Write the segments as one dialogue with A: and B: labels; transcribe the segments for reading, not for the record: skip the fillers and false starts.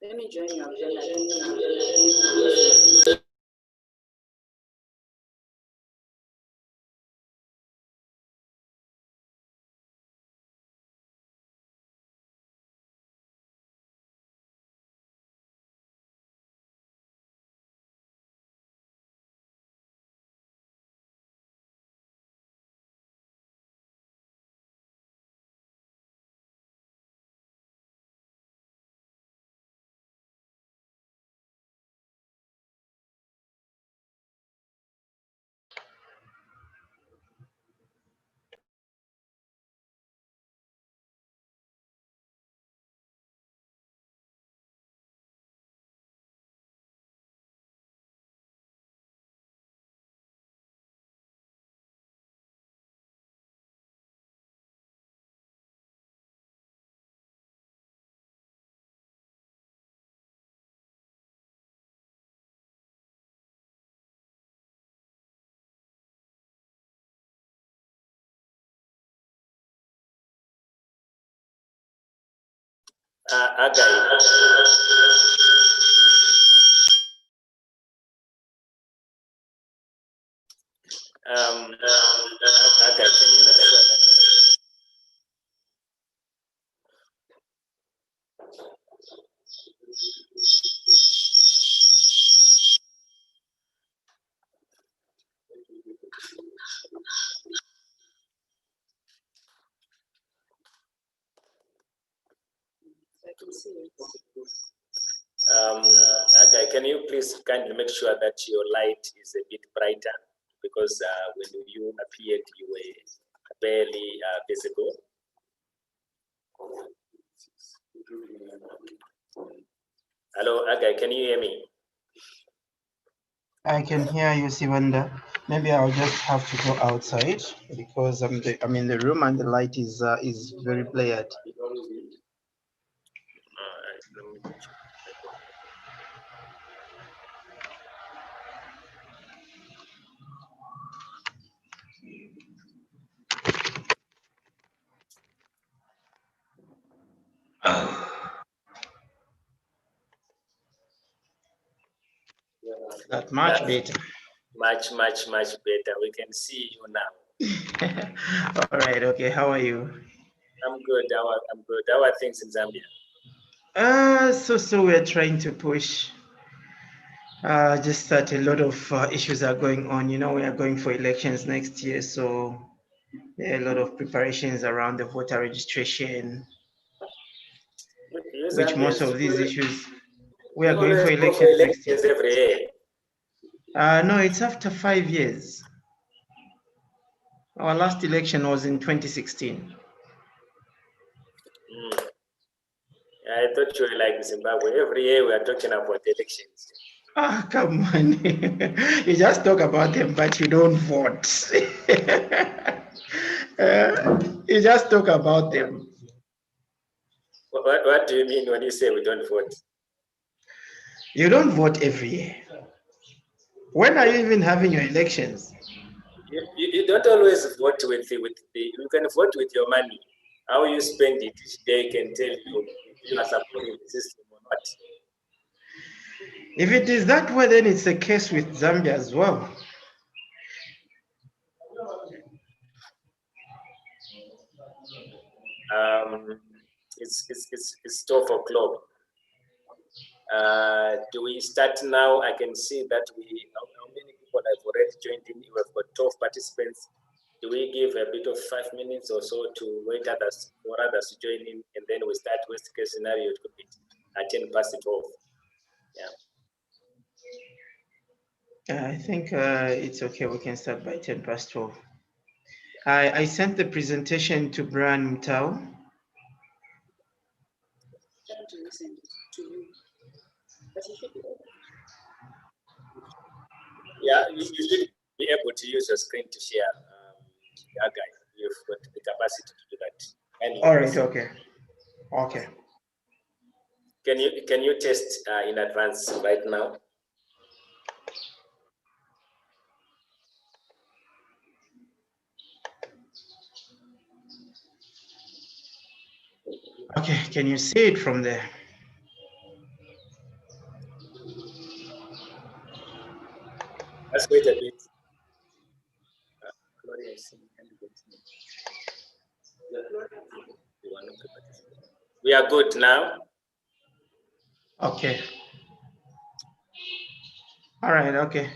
A: Let me join you.
B: Haggai. Haggai, can you make sure that
A: I can see it.
B: Haggai, can you please kindly make sure that your light is a bit brighter, because when you appeared, you were barely visible. Hello, Haggai, can you hear me?
C: I can hear you, Sibanda. Maybe I'll just have to go outside because I'm in the room and the light is very blared. That much better.
B: Much better. We can see you now.
C: All right. Okay. How are you?
B: I'm good. I'm good. How are things in Zambia?
C: So we're trying to push. Just that a lot of issues are going on. You know, we are going for elections next year, so there are a lot of preparations around the voter registration, which most of these issues. We are going for elections next year.
B: Every year.
C: No, it's after 5 years. Our last election was in 2016.
B: I thought you were like Zimbabwe. Every year we are talking about elections.
C: Ah, come on. You just talk about them, but you don't vote. You just talk about them.
B: What do you mean when you say we don't vote?
C: You don't vote every year. When are you even having your elections?
B: You don't always vote with the, you can vote with your money. How you spend it each day can tell you if you are supporting the system or not.
C: If it is that way, then it's a case with Zambia as well.
B: It's 12 o'clock. Do we start now? I can see that how many people have already joined in? We have got 12 participants. Do we give a bit of 5 minutes or so to wait for others to join in, and then we start? Worst case scenario, it could be at 10 past 12. Yeah.
C: I think it's okay. We can start by 10 past 12. I sent the presentation to Brian Muthua.
A: To listen to you, but you should be able.
B: Yeah, you should be able to use your screen to share. Haggai, you've got the capacity to do that. And
C: all right. Okay. Okay.
B: Can you test in advance right now?
C: Okay, can you see it from there?
B: Let's wait a bit. Gloria is saying candidates. We are good now.
C: Okay. All right. Okay.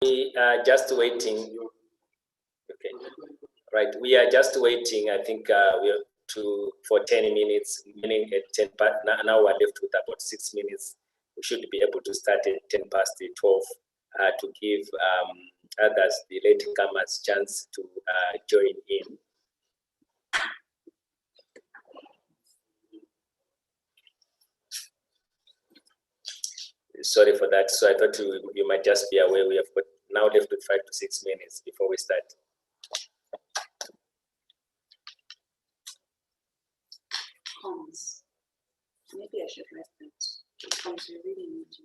B: We are just waiting. Okay. Right. We are just waiting. I think we are for 10 minutes, meaning at 10 past. Now we're left with about 6 minutes. We should be able to start at 10 past 12 to give others, the latecomers, chance to join in. Sorry for that. So I thought you might just be aware we have got now left with 5 to 6 minutes before we start.
A: Cons. Maybe I should write that. Cons, you really need to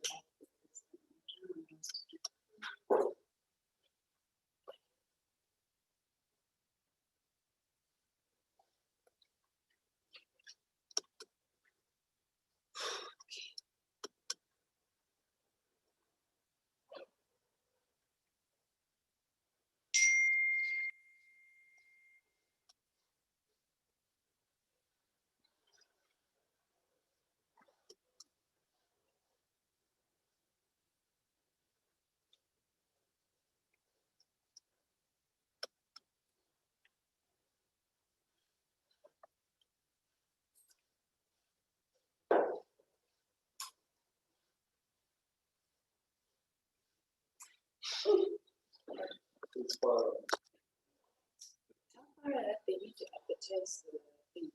A: they need to advertise the thing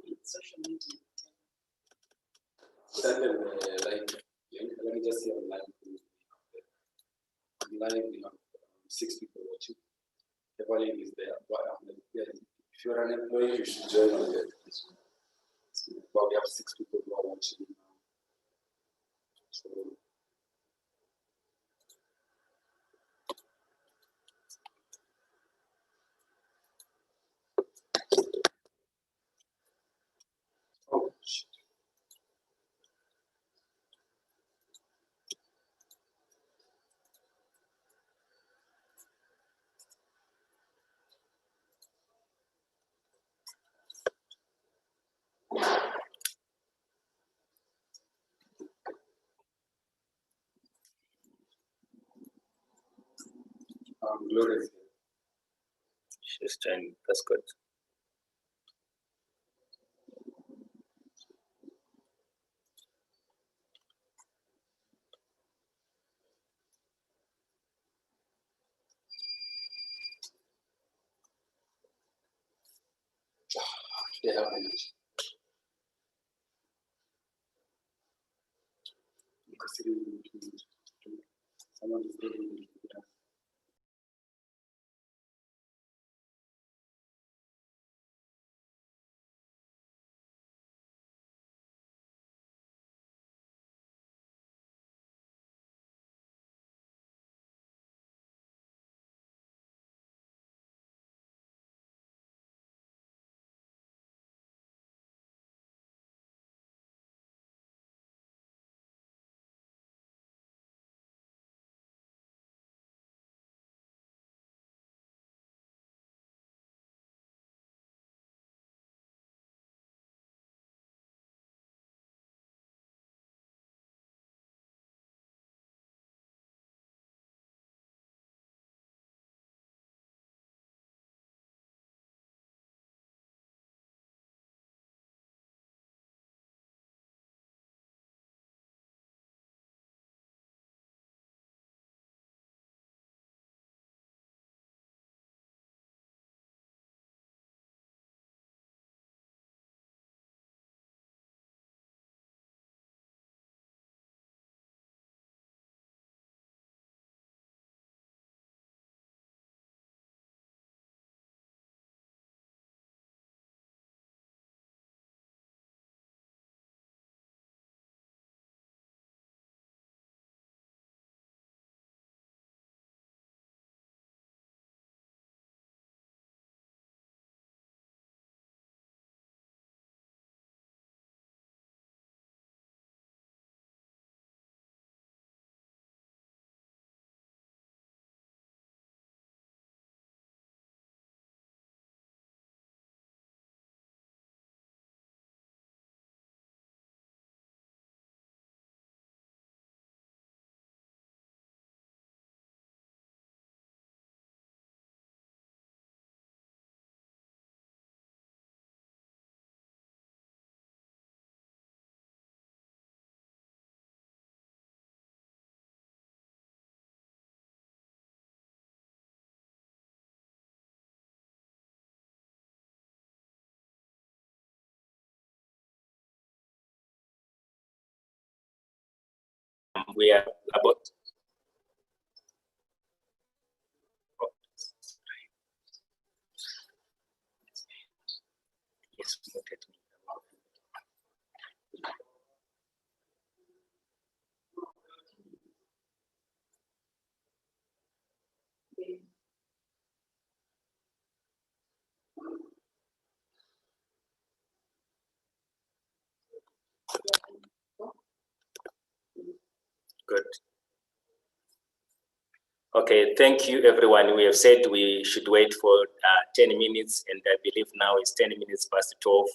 A: on social media.
D: Let me just say online. Online, we have 6 people watching. The volume is there, but if you're an employee, you should join on there. But we have 6 people who are watching now. So, Gloria is here.
B: She's joining. That's good.
D: They have energy. Mukasiri, someone is very
B: We are about. Yes, noted. Good. Okay, thank you, everyone. We have said we should wait for 10 minutes, and I believe now it's 10 minutes past 12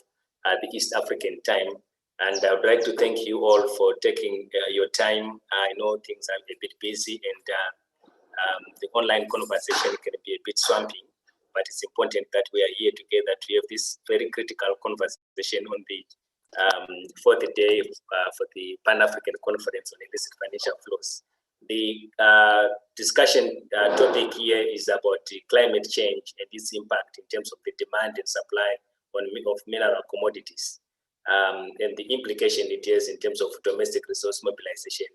B: the East African time. And I would like to thank you all for taking your time. I know things are a bit busy, and the online conversation can be a bit swamping, but it's important that we are here together to have this very critical conversation on the fourth day for the Pan-African Conference on Illicit Financial Flows. The discussion topic here is about climate change and its impact in terms of the demand and supply of mineral commodities, and the implication it has in terms of domestic resource mobilization.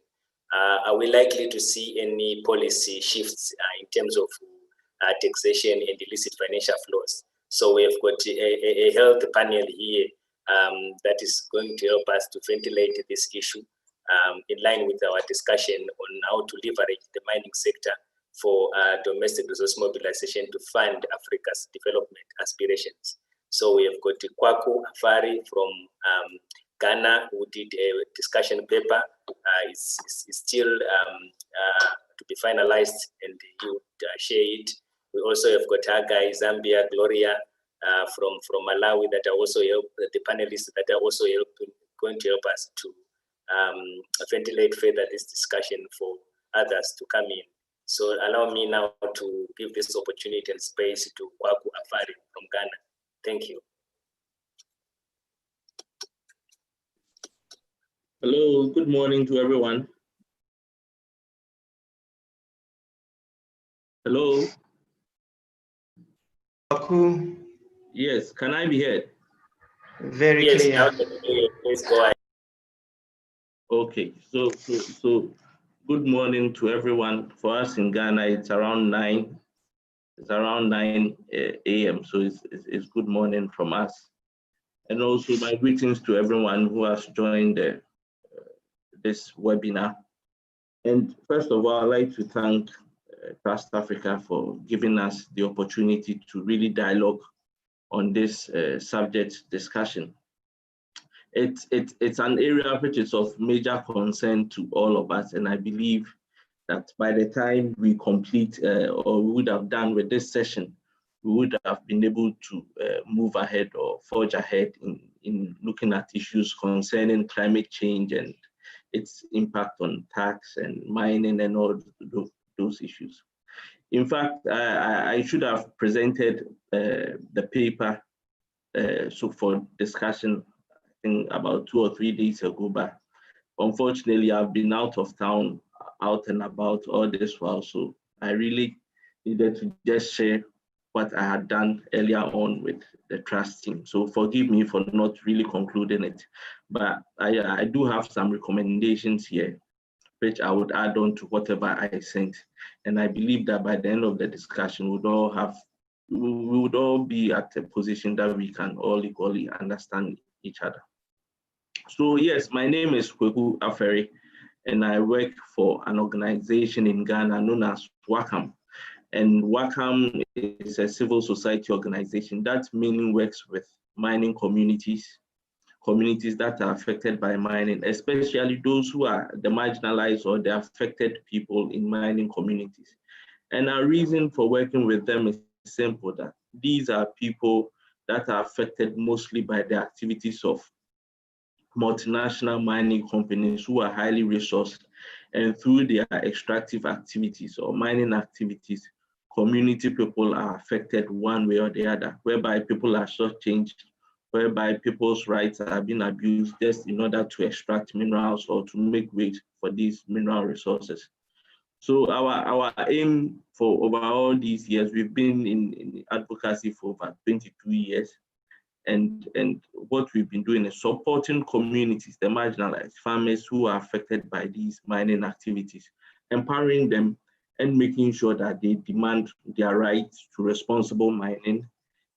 B: Are we likely to see any policy shifts in terms of taxation and illicit financial flows? So we have got a health panel here that is going to help us to ventilate this issue in line with our discussion on how to leverage the mining sector for domestic resource mobilization to fund Africa's development aspirations. So we have got Kwaku Afari from Ghana, who did a discussion paper. It's still to be finalized, and he would share it. We also have got Haggai, Zambia, Gloria from Malawi, that are also the panelists that are also going to help us to ventilate further this discussion for others to come in. So allow me now to give this opportunity and space to Kwaku Afari from Ghana. Thank you.
E: Hello, good morning to everyone. Hello.
C: Kwaku,
E: Yes, can I be heard?
C: very
B: Yes,
C: clear.
B: now please go ahead.
E: Okay, so good morning to everyone. For us in Ghana, it's around 9. It's around 9 a.m. So it's good morning from us. And also my greetings to everyone who has joined this webinar. And first of all, I'd like to thank Trust Africa for giving us the opportunity to really dialogue on this subject discussion. It's an area which is of major concern to all of us, and I believe that by the time we complete or we would have done with this session, we would have been able to move ahead or forge ahead in looking at issues concerning climate change and its impact on tax and mining and all those issues. In fact, I should have presented the paper so for discussion, I think about 2 or 3 days ago, but unfortunately I've been out of town, out and about all this while, so I really needed to just share what I had done earlier on with the trust team. So forgive me for not really concluding it, but I do have some recommendations here, which I would add on to whatever I sent. And I believe that by the end of the discussion, we would all be at a position that we can all equally understand each other. So yes, my name is Kwaku Afari, and I work for an organization in Ghana known as WACAM. And WACAM is a civil society organization that mainly works with mining communities that are affected by mining, especially those who are the marginalized or the affected people in mining communities. And our reason for working with them is simple, that these are people that are affected mostly by the activities of multinational mining companies who are highly resourced, and through their extractive activities or mining activities, community people are affected one way or the other, whereby people are shortchanged, whereby people's rights are being abused just in order to extract minerals or to make way for these mineral resources. So our aim for over all these years, we've been in advocacy for over 22 years. And what we've been doing is supporting communities, the marginalized farmers who are affected by these mining activities, empowering them and making sure that they demand their rights to responsible mining,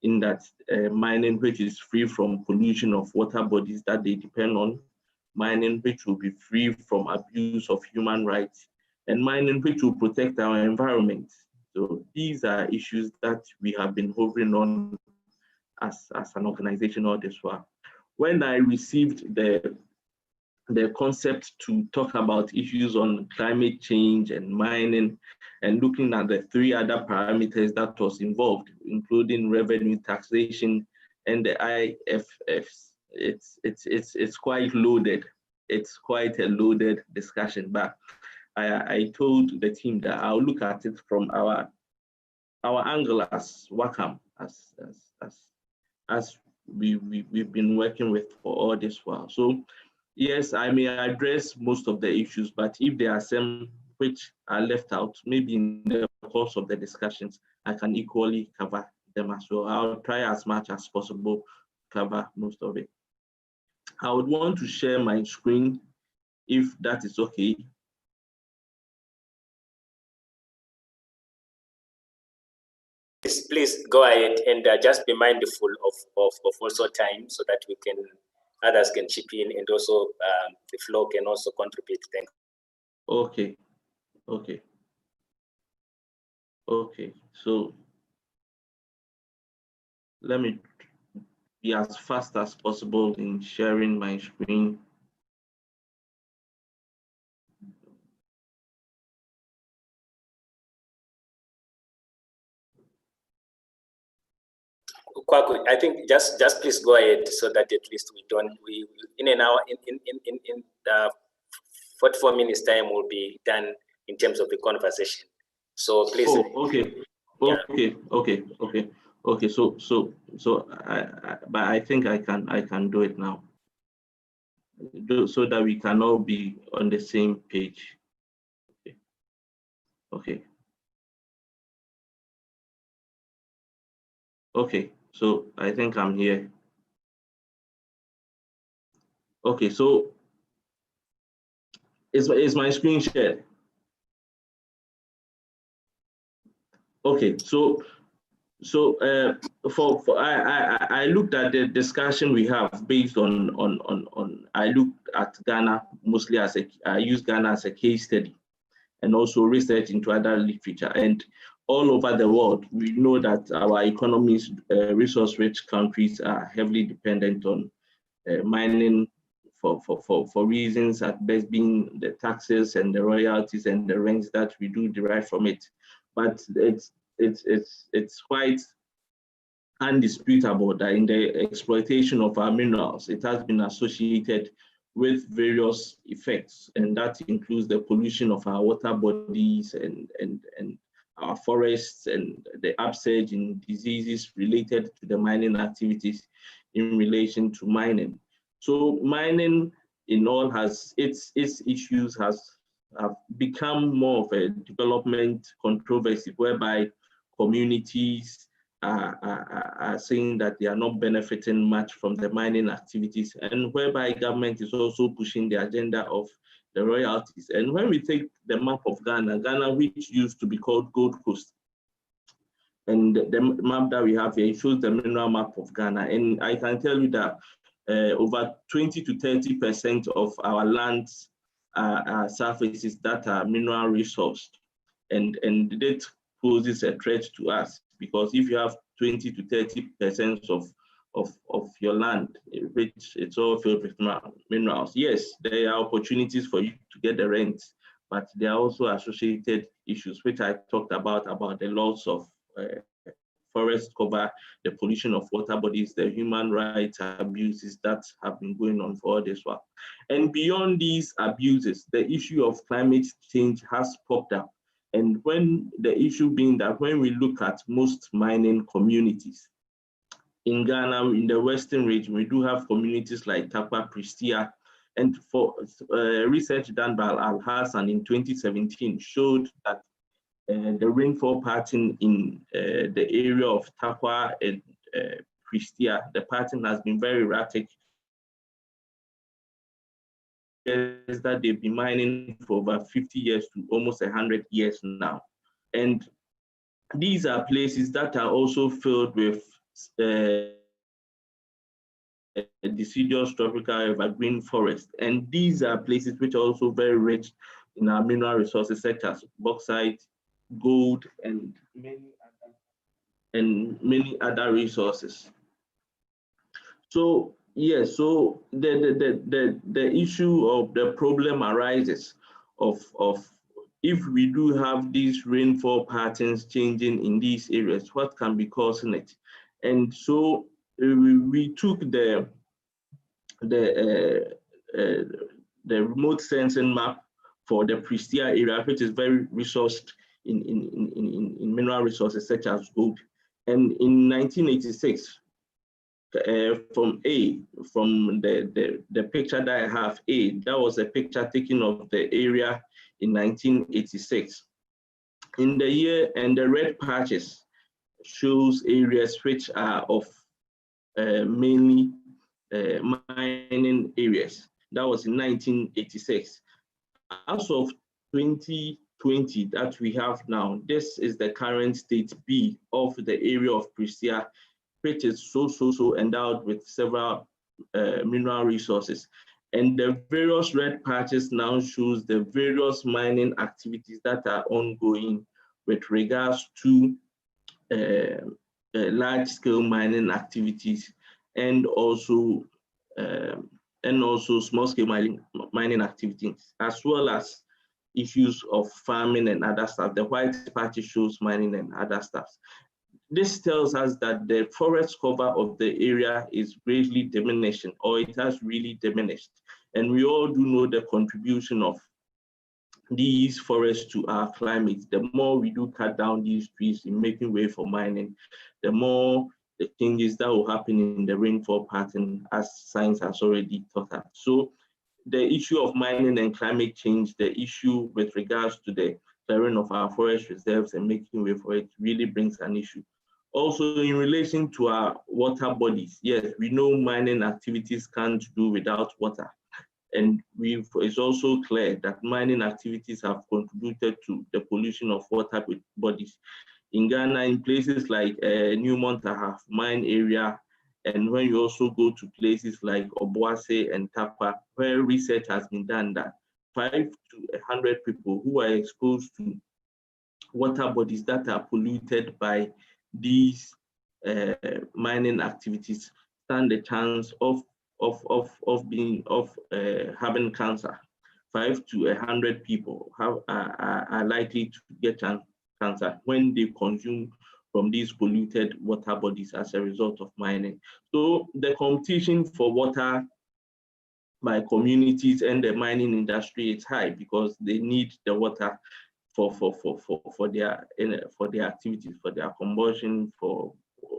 E: in that mining which is free from pollution of water bodies that they depend on, mining which will be free from abuse of human rights, and mining which will protect our environment. So these are issues that we have been hovering on as an organization all this while. When I received the concept to talk about issues on climate change and mining, and looking at the 3 other parameters that was involved, including revenue, taxation, and the IFFs, it's quite loaded. It's quite a loaded discussion, but I told the team that I'll look at it from our angle as WACAM, as we've been working with for all this while. So yes, I may address most of the issues, but if there are some which are left out, maybe in the course of the discussions, I can equally cover them as well. I'll try as much as possible to cover most of it. I would want to share my screen, if that is okay.
B: Please go ahead and just be mindful of also time, so that others can chip in, and also the floor can also contribute. Thanks.
E: Okay. So let me be as fast as possible in sharing my screen.
B: Kwaku, I think just please go ahead, so that at least we in an hour, in the 44 minutes time will be done in terms of the conversation. So please.
E: Oh, okay.
B: Yeah.
E: Okay. So but I think I can do it now, so that we can all be on the same page. Okay. Okay. So I think I'm here. Okay. So is my screen shared? Okay. So I looked at the discussion we have based on I looked at Ghana mostly as I use Ghana as a case study, and also research into other literature. And all over the world, we know that our economies, resource-rich countries, are heavily dependent on mining for reasons at best being the taxes and the royalties and the rents that we do derive from it. But it's quite undisputable that in the exploitation of our minerals, it has been associated with various effects, and that includes the pollution of our water bodies and our forests, and the upsurge in diseases related to the mining activities in relation to mining. So mining in all has its issues have become more of a development controversy, whereby communities are saying that they are not benefiting much from the mining activities, and whereby government is also pushing the agenda of the royalties. And when we take the map of Ghana, which used to be called Gold Coast, and the map that we have here shows the mineral map of Ghana, and I can tell you that over 20 to 30% of our lands are surfaces that are mineral resourced, and that poses a threat to us, because if you have 20 to 30% of your land, which it's all filled with minerals, yes, there are opportunities for you to get the rent, but there are also associated issues, which I talked about the loss of forest cover, the pollution of water bodies, the human rights abuses that have been going on for all this while. And beyond these abuses, the issue of climate change has popped up. And when the issue being that when we look at most mining communities in Ghana, in the Western region, we do have communities like Takwa, Pristia, and for research done by Al Hassan in 2017 showed that the rainfall pattern in the area of Takwa and Pristia, the pattern has been very erratic. Is that they've been mining for over 50 years to almost 100 years now. And these are places that are also filled with deciduous tropical evergreen forest. And these are places which are also very rich in our mineral resources, such as bauxite, gold, and many other resources. So yes, so the issue of the problem arises of if we do have these rainfall patterns changing in these areas, what can be causing it? And so we took the remote sensing map for the Pristia area, which is very resourced in mineral resources such as gold. And in 1986, from the picture that I have, that was a picture taken of the area in 1986. In the year, and the red patches shows areas which are of mainly mining areas. That was in 1986. As of 2020 that we have now, this is the current state B of the area of Pristia, which is so endowed with several mineral resources. And the various red patches now shows the various mining activities that are ongoing with regards to large-scale mining activities, and also small-scale mining activities, as well as issues of farming and other stuff. The white patch shows mining and other stuff. This tells us that the forest cover of the area is greatly diminishing, or it has really diminished. And we all do know the contribution of these forests to our climate. The more we do cut down these trees in making way for mining, the more the changes that will happen in the rainfall pattern, as science has already taught us. So the issue of mining and climate change, the issue with regards to the clearing of our forest reserves and making way for it really brings an issue. Also, in relation to our water bodies, yes, we know mining activities can't do without water. And it's also clear that mining activities have contributed to the pollution of water bodies. In Ghana, in places like Newmont, I have mine area, and when you also go to places like Obuasi and Tapa, where research has been done that 5 to 100 people who are exposed to water bodies that are polluted by these mining activities stand a chance of having cancer. 5 to 100 people are likely to get cancer when they consume from these polluted water bodies as a result of mining. So the competition for water by communities and the mining industry is high because they need the water for their activities, for their combustion, for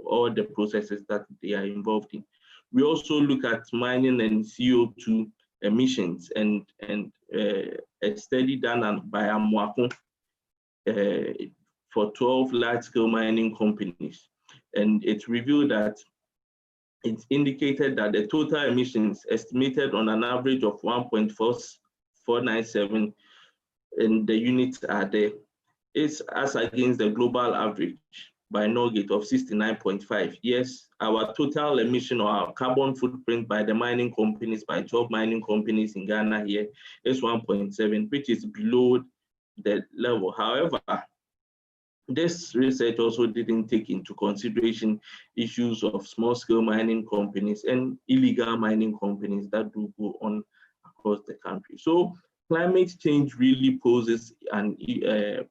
E: all the processes that they are involved in. We also look at mining and CO2 emissions, and a study done by Amwako for 12 large-scale mining companies, and it revealed that it indicated that the total emissions estimated on an average of 1.4497 and the units are there, is as against the global average by Norgate of 69.5. Yes, our total emission or our carbon footprint by the mining companies, by 12 mining companies in Ghana here is 1.7, which is below the level. However, this research also didn't take into consideration issues of small-scale mining companies and illegal mining companies that do go on across the country. So climate change really poses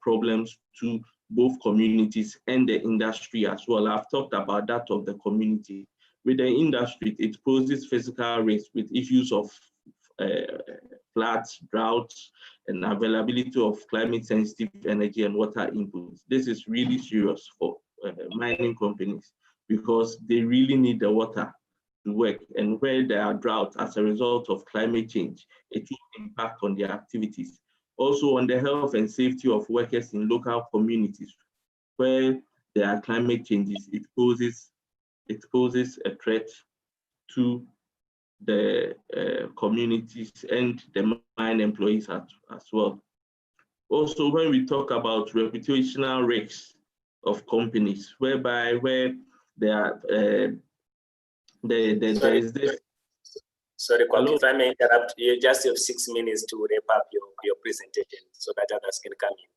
E: problems to both communities and the industry as well. I've talked about that of the community. With the industry, it poses physical risk with issues of floods, droughts, and availability of climate-sensitive energy and water inputs. This is really serious for mining companies because they really need the water to work. And where there are droughts as a result of climate change, it will impact on their activities. Also on the health and safety of workers in local communities, where there are climate changes, it poses a threat to the communities and the mine employees as well. Also, when we talk about reputational risks of companies, where there is this.
B: Sorry, if I may interrupt, you just have 6 minutes to wrap up your presentation so that others can come in.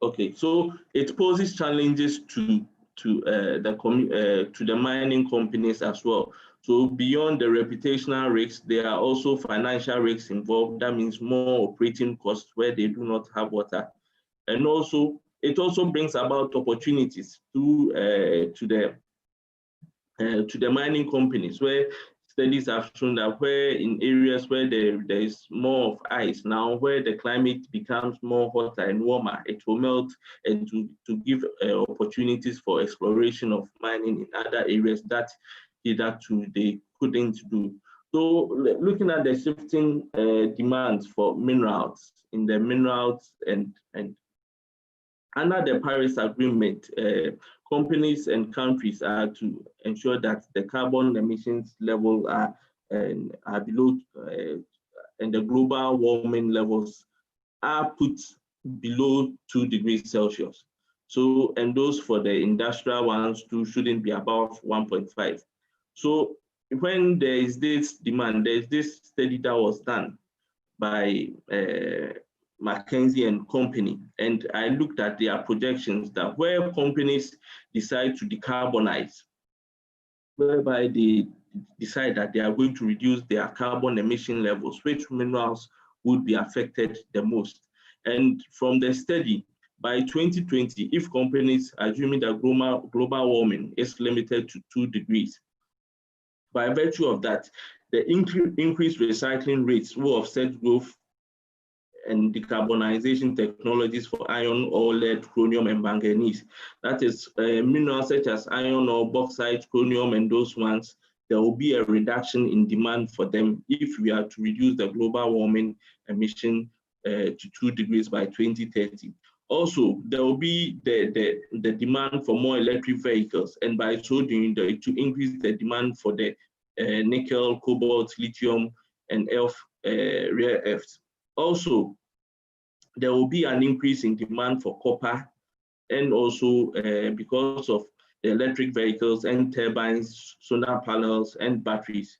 E: Okay. So it poses challenges to the mining companies as well. So beyond the reputational risks, there are also financial risks involved. That means more operating costs where they do not have water, and also it also brings about opportunities to the mining companies, where studies have shown that where in areas where there is more of ice now, where the climate becomes more hotter and warmer, it will melt, and to give opportunities for exploration of mining in other areas that hitherto they couldn't do. So looking at the shifting demands for minerals and under the Paris Agreement, companies and countries are to ensure that the carbon emissions level are below, and the global warming levels are put below 2 degrees Celsius. So, and those for the industrial ones too shouldn't be above 1.5. So when there is this demand, there's this study that was done by McKinsey and Company, and I looked at their projections that where companies decide to decarbonize, whereby they decide that they are going to reduce their carbon emission levels, which minerals would be affected the most. And from the study, by 2020, if companies, assuming that global warming is limited to 2 degrees, by virtue of that, the increased recycling rates will offset growth and decarbonization technologies for iron ore, lead, chromium, and manganese. That is minerals such as iron ore, bauxite, chromium, and those ones. There will be a reduction in demand for them if we are to reduce the global warming emission to 2 degrees by 2030. Also, there will be the demand for more electric vehicles, and by so doing, to increase the demand for the nickel, cobalt, lithium, and rare earths. Also, there will be an increase in demand for copper, and also because of the electric vehicles and turbines, solar panels, and batteries.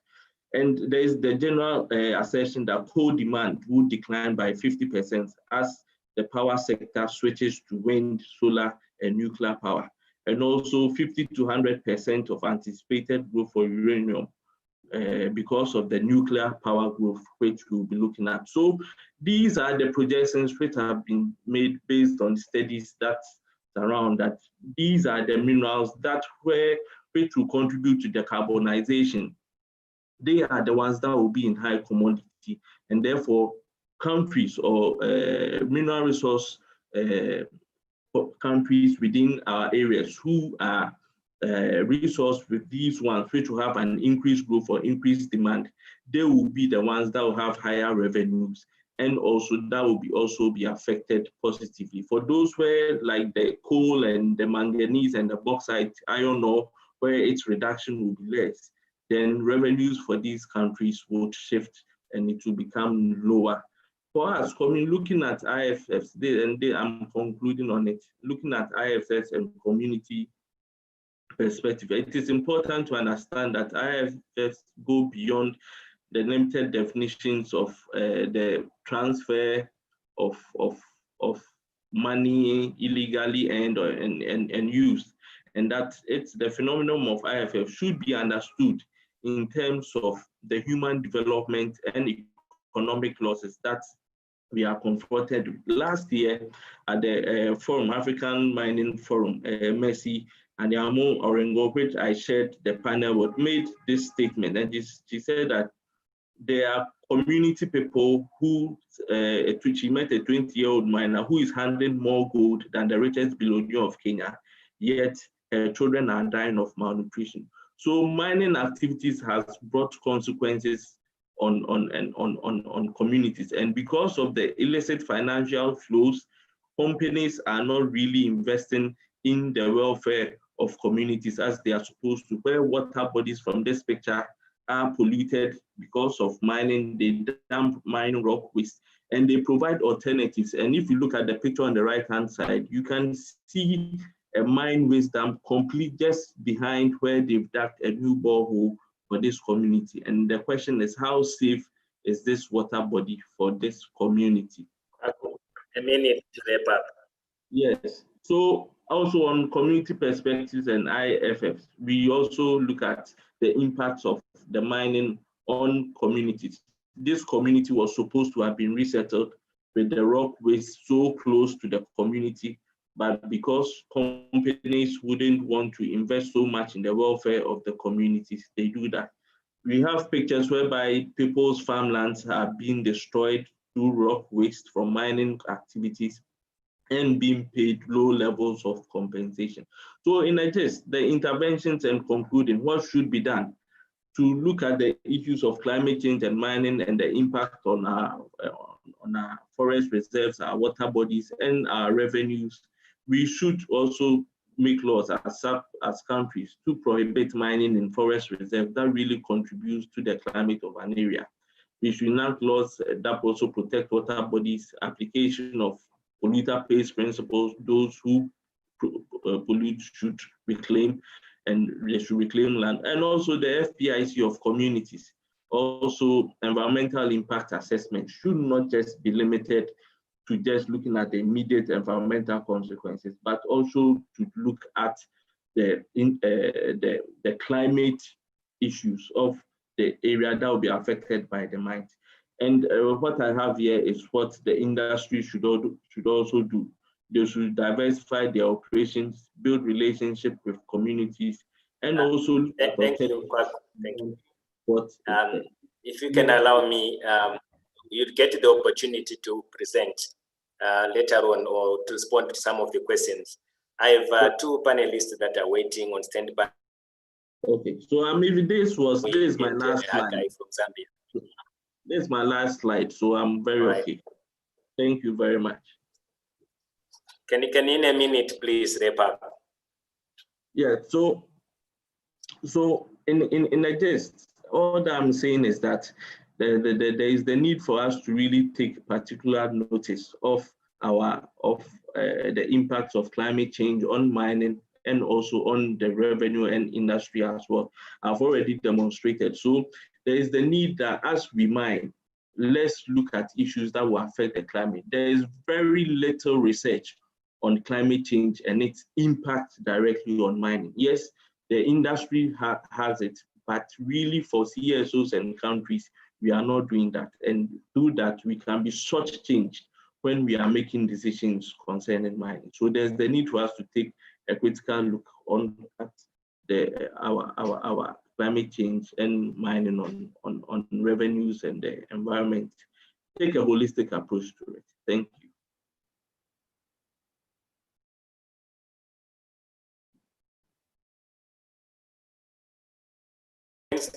E: And there is the general assertion that coal demand will decline by 50% as the power sector switches to wind, solar, and nuclear power. And also 50 to 100% of anticipated growth for uranium because of the nuclear power growth, which we'll be looking at. So these are the projections which have been made based on studies that around that. These are the minerals which will contribute to decarbonization. They are the ones that will be in high commodity, and therefore countries or mineral resource countries within our areas who are resourced with these ones, which will have an increased growth or increased demand, they will be the ones that will have higher revenues, and also that will also be affected positively. For those where like the coal and the manganese and the bauxite, iron ore, where its reduction will be less, then revenues for these countries would shift and it will become lower. For us, looking at IFFs, I'm concluding on it, looking at IFFs and community perspective, it is important to understand that IFFs go beyond the limited definitions of the transfer of money illegally earned and used, and that the phenomenon of IFF should be understood in terms of the human development and economic losses that we are confronted with. Last year at the Forum, African Mining Forum, Mercy and Yamo Orengo, which I shared the panel with, made this statement, and she said that there are community people who, she met a 20-year-old miner who is handling more gold than the richest billionaire of Kenya, yet her children are dying of malnutrition. So mining activities has brought consequences on communities, and because of the illicit financial flows, companies are not really investing in the welfare of communities as they are supposed to, where water bodies from this picture are polluted because of mining. They dump mine rock waste and they provide alternatives. And if you look at the picture on the right-hand side, you can see a mine waste dump complete just behind where they've dug a new borehole for this community. And the question is, how safe is this water body for this community?
B: A minute to wrap up.
E: Yes. So also on community perspectives and IFFs, we also look at the impacts of the mining on communities. This community was supposed to have been resettled with the rock waste so close to the community, but because companies wouldn't want to invest so much in the welfare of the communities, they do that. We have pictures whereby people's farmlands are being destroyed through rock waste from mining activities and being paid low levels of compensation. So in a gist, the interventions and concluding what should be done to look at the issues of climate change and mining and the impact on our forest reserves, our water bodies, and our revenues. We should also make laws as countries to prohibit mining in forest reserves that really contributes to the climate of an area. We should enact laws that also protect water bodies, application of polluter pays principles. Those who pollute should reclaim, and they should reclaim land, and also the FPIC of communities. Also, environmental impact assessment should not just be limited to just looking at the immediate environmental consequences, but also to look at the climate issues of the area that will be affected by the mines. And what I have here is what the industry should also do. They should diversify their operations, build relationships with communities, and also
B: thank you. If you can allow me, you'd get the opportunity to present later on or to respond to some of the questions. I have two panelists that are waiting on standby.
E: Okay, so if this is my last slide.
B: Haggai from Zambia.
E: This is my last slide, so I'm very okay. Thank you very much.
B: Can you in a minute please wrap up?
E: Yeah, so in the gist, all that I'm saying is that there is the need for us to really take particular notice of the impacts of climate change on mining and also on the revenue and industry as well. I've already demonstrated. So there is the need that as we mine, let's look at issues that will affect the climate. There is very little research on climate change and its impact directly on mining. Yes, the industry has it, but really for CSOs and countries, we are not doing that. And through that, we can be shortchanged when we are making decisions concerning mining. So there's the need for us to take a critical look on at our climate change and mining on revenues and the environment. Take a holistic approach to it. Thank you.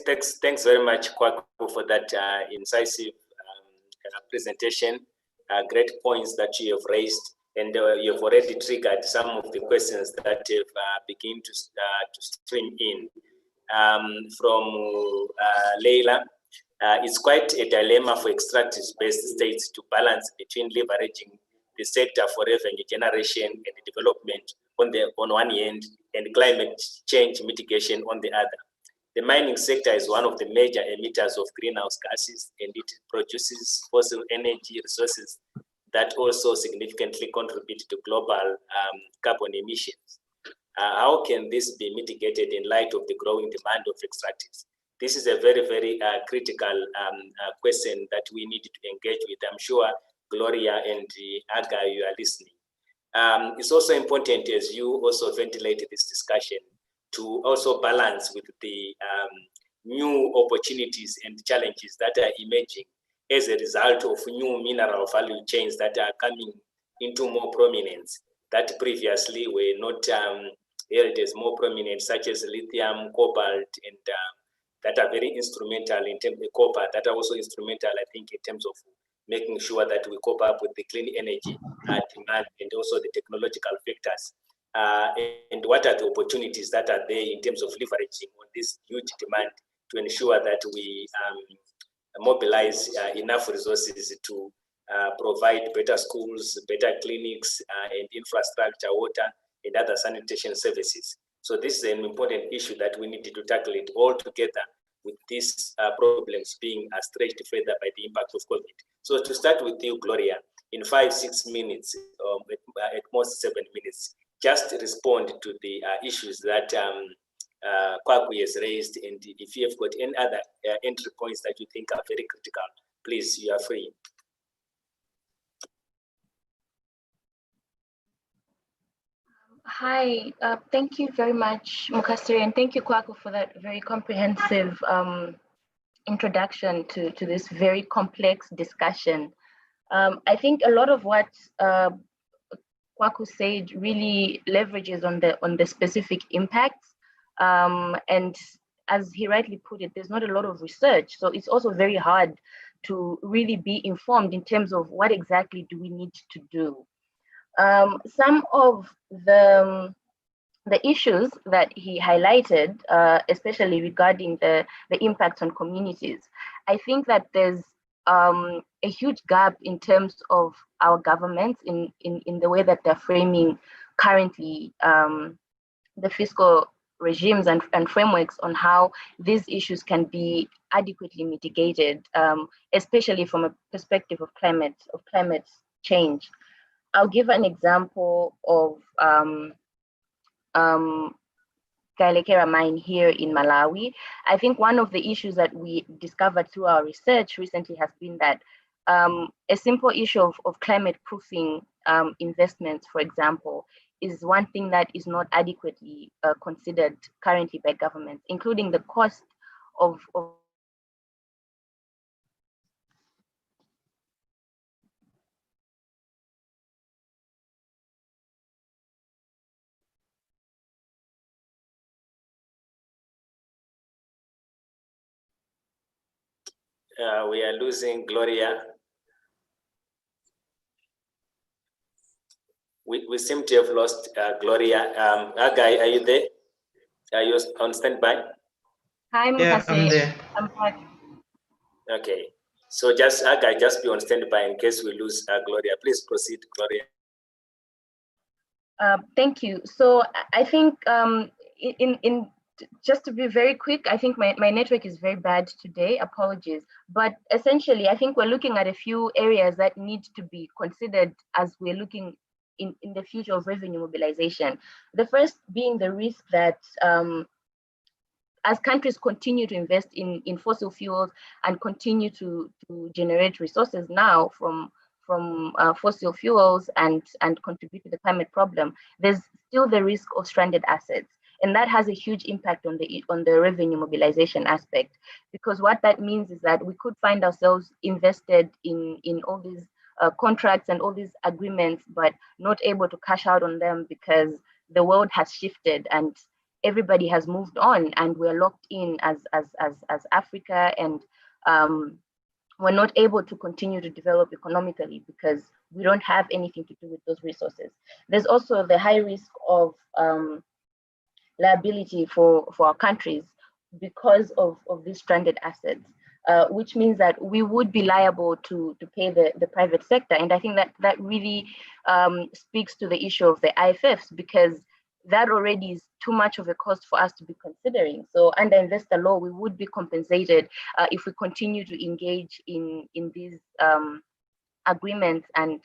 B: Thanks very much, Kwaku, for that incisive presentation. Great points that you have raised, and you have already triggered some of the questions that have begun to stream in. From Leila, it's quite a dilemma for extractive-based states to balance between leveraging the sector for revenue generation and development on one end, and climate change mitigation on the other. The mining sector is one of the major emitters of greenhouse gases, and it produces fossil energy resources that also significantly contribute to global carbon emissions. How can this be mitigated in light of the growing demand of extractives? This is a very, very critical question that we need to engage with. I'm sure Gloria and Haggai, you are listening. It's also important, as you also ventilated this discussion, to also balance with the new opportunities and challenges that are emerging as a result of new mineral value chains that are coming into more prominence that previously were not held as more prominent, such as lithium, cobalt, and that are very instrumental in terms of copper, that are also instrumental, I think, in terms of making sure that we cope up with the clean energy demand and also the technological factors. And what are the opportunities that are there in terms of leveraging on this huge demand to ensure that we mobilize enough resources to provide better schools, better clinics, and infrastructure, water, and other sanitation services. So this is an important issue that we need to tackle it all together, with these problems being stretched further by the impact of COVID. So to start with you, Gloria, in 5-6 minutes, at most 7 minutes, just respond to the issues that Kwaku has raised, and if you have got any other entry points that you think are very critical, please, you are free.
F: Hi, thank you very much, Mukasiri, and thank you, Kwaku, for that very comprehensive introduction to this very complex discussion. I think a lot of what Kwaku said really leverages on the specific impacts, and as he rightly put it, there's not a lot of research, so it's also very hard to really be informed in terms of what exactly do we need to do. Some of the issues that he highlighted, especially regarding the impacts on communities, I think that there's a huge gap in terms of our governments in the way that they're framing currently the fiscal regimes and frameworks on how these issues can be adequately mitigated, especially from a perspective of climate change. I'll give an example of Kailekera mine here in Malawi. I think one of the issues that we discovered through our research recently has been that a simple issue of climate proofing investments, for example, is one thing that is not adequately considered currently by governments, including the cost of
B: We are losing Gloria. We seem to have lost Gloria. Haggai, are you there? Are you on standby?
F: Hi,
C: Yeah,
F: Mukasiri.
C: I'm there.
F: I'm back.
B: Okay. So just Haggai, just be on standby in case we lose Gloria. Please proceed, Gloria.
F: Thank you. So I think in just to be very quick, I think my network is very bad today. Apologies. But essentially, I think we're looking at a few areas that need to be considered as we're looking in the future of revenue mobilization. The first being the risk that as countries continue to invest in fossil fuels and continue to generate resources now from fossil fuels and contribute to the climate problem, there's still the risk of stranded assets. And that has a huge impact on the revenue mobilization aspect, because what that means is that we could find ourselves invested in all these contracts and all these agreements, but not able to cash out on them because the world has shifted and everybody has moved on, and we're locked in as Africa, and we're not able to continue to develop economically because we don't have anything to do with those resources. There's also the high risk of liability for our countries because of these stranded assets, which means that we would be liable to pay the private sector. And I think that really speaks to the issue of the IFFs, because that already is too much of a cost for us to be considering. So under investor law, we would be compensated if we continue to engage in these agreements and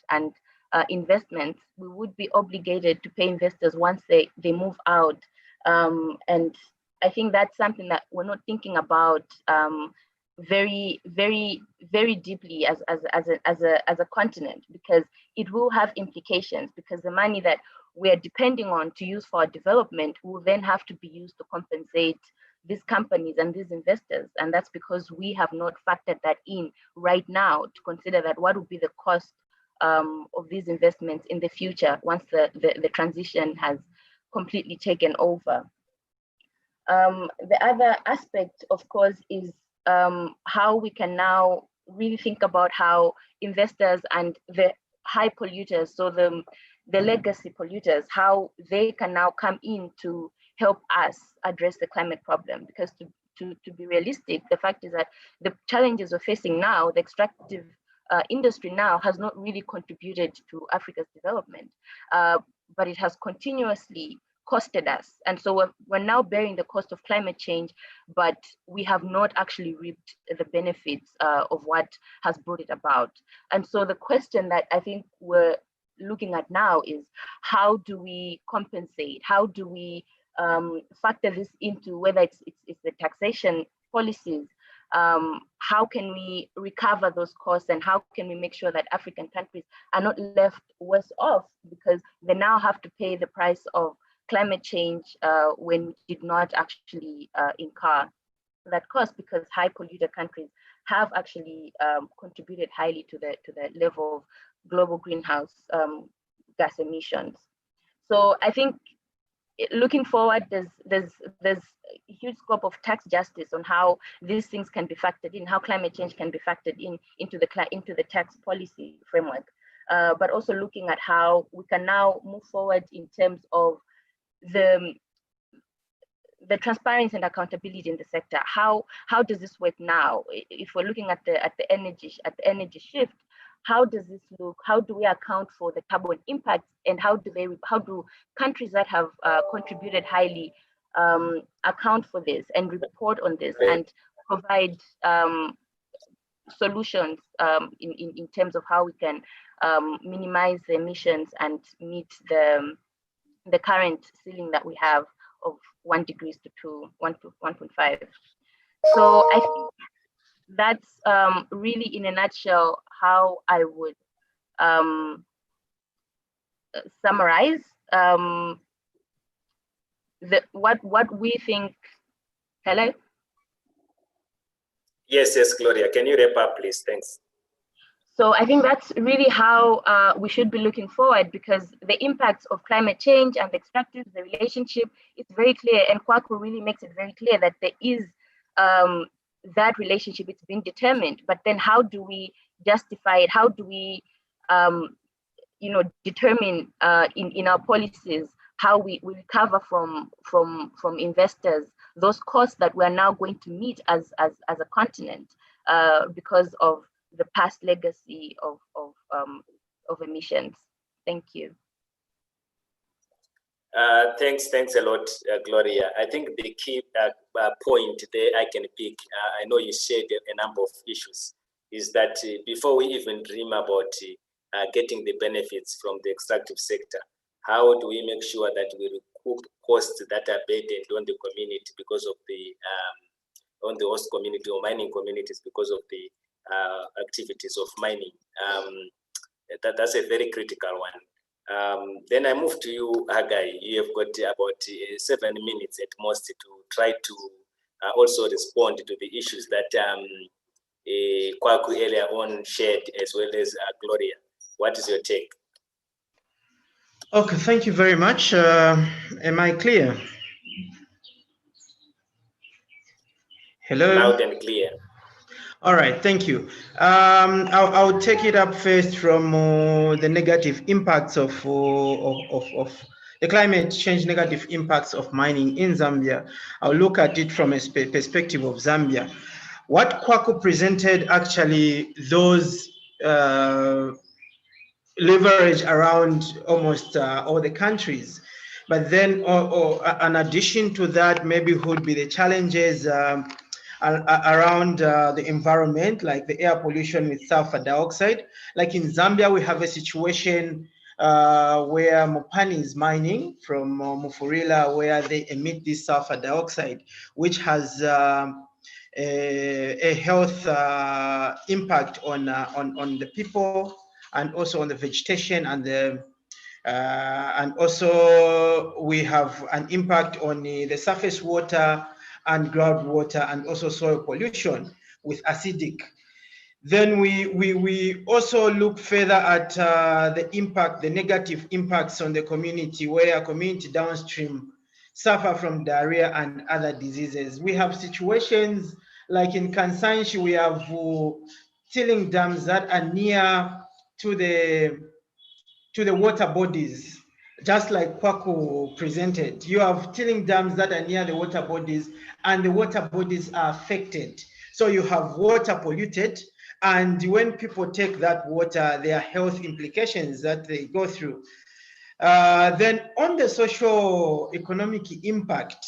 F: investments. We would be obligated to pay investors once they move out. And I think that's something that we're not thinking about very, very, very deeply as a continent, because it will have implications, because the money that we are depending on to use for our development will then have to be used to compensate these companies and these investors. And that's because we have not factored that in right now to consider that what would be the cost of these investments in the future once the transition has completely taken over. The other aspect, of course, is how we can now really think about how investors and the high polluters, so the legacy polluters, how they can now come in to help us address the climate problem. Because to be realistic, the fact is that the challenges we're facing now, the extractive industry now has not really contributed to Africa's development, but it has continuously costed us. And so we're now bearing the cost of climate change, but we have not actually reaped the benefits of what has brought it about. And so the question that I think we're looking at now is, how do we compensate? How do we factor this into, whether it's the taxation policies, how can we recover those costs, and how can we make sure that African countries are not left worse off because they now have to pay the price of climate change when we did not actually incur that cost, because high polluter countries have actually contributed highly to the level of global greenhouse gas emissions. So I think looking forward, there's a huge scope of tax justice on how these things can be factored in, how climate change can be factored into the tax policy framework, but also looking at how we can now move forward in terms of the transparency and accountability in the sector. How does this work now? If we're looking at the energy shift, how does this look? How do we account for the carbon impacts, and how do countries that have contributed highly account for this and report on this and provide solutions in terms of how we can minimize the emissions and meet the current ceiling that we have of 1 degree to 1.5. So I think that's really, in a nutshell, how I would summarize what we think. Hello?
B: Yes, Gloria. Can you wrap up, please? Thanks.
F: So I think that's really how we should be looking forward, because the impacts of climate change and the extractives, the relationship is very clear, and Kwaku really makes it very clear that there is that relationship, it's been determined, but then how do we justify it? How do we determine in our policies how we recover from investors those costs that we're now going to meet as a continent because of the past legacy of emissions. Thank you.
B: Thanks a lot, Gloria. I think the key point there I can pick, I know you shared a number of issues, is that before we even dream about getting the benefits from the extractive sector, how do we make sure that we recoup costs that are burdened on the community because of the on the host community or mining communities because of the activities of mining? That's a very critical one. Then I move to you, Haggai. You have got about 7 minutes at most to try to also respond to the issues that Kwaku earlier on shared, as well as Gloria. What is your take?
C: Okay, thank you very much. Am I clear? Hello?
B: Loud and clear.
C: All right, thank you. I'll take it up first from the negative impacts of the climate change negative impacts of mining in Zambia. I'll look at it from a perspective of Zambia. What Kwaku presented, actually, those leverage around almost all the countries. But then, in addition to that, maybe would be the challenges around the environment, like the air pollution with sulfur dioxide. Like in Zambia, we have a situation where Mopani is mining from Mufurila, where they emit this sulfur dioxide, which has a health impact on the people, and also on the vegetation, and also we have an impact on the surface water and groundwater, and also soil pollution with acidic. Then we also look further at the negative impacts on the community, where community downstream suffer from diarrhea and other diseases. We have situations like in Kansanshi, we have tilling dams that are near to the water bodies, just like Kwaku presented. You have tilling dams that are near the water bodies, and the water bodies are affected. So you have water polluted, and when people take that water, there are health implications that they go through. Then on the socio-economic impact,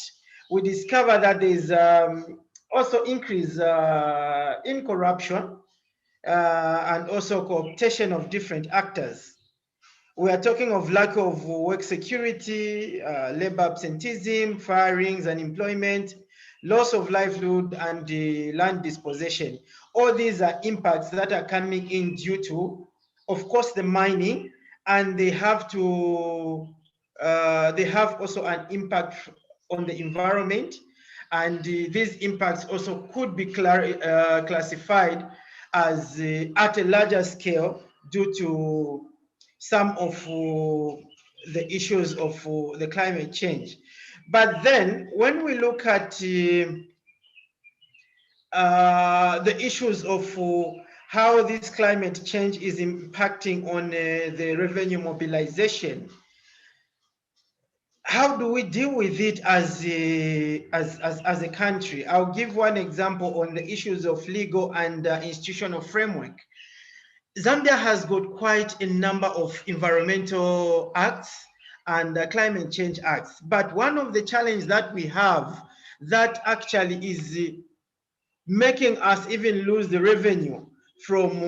C: we discover that there's also increase in corruption, and also cooptation of different actors. We are talking of lack of work security, labor absenteeism, firings, unemployment, loss of livelihood, and land dispossession. All these are impacts that are coming in due to, of course, the mining, and they have also an impact on the environment. And these impacts also could be classified as at a larger scale due to some of the issues of the climate change. But then when we look at the issues of how this climate change is impacting on the revenue mobilization, how do we deal with it as a country? I'll give one example on the issues of legal and institutional framework. Zambia has got quite a number of environmental acts and climate change acts. But one of the challenges that we have that actually is making us even lose the revenue from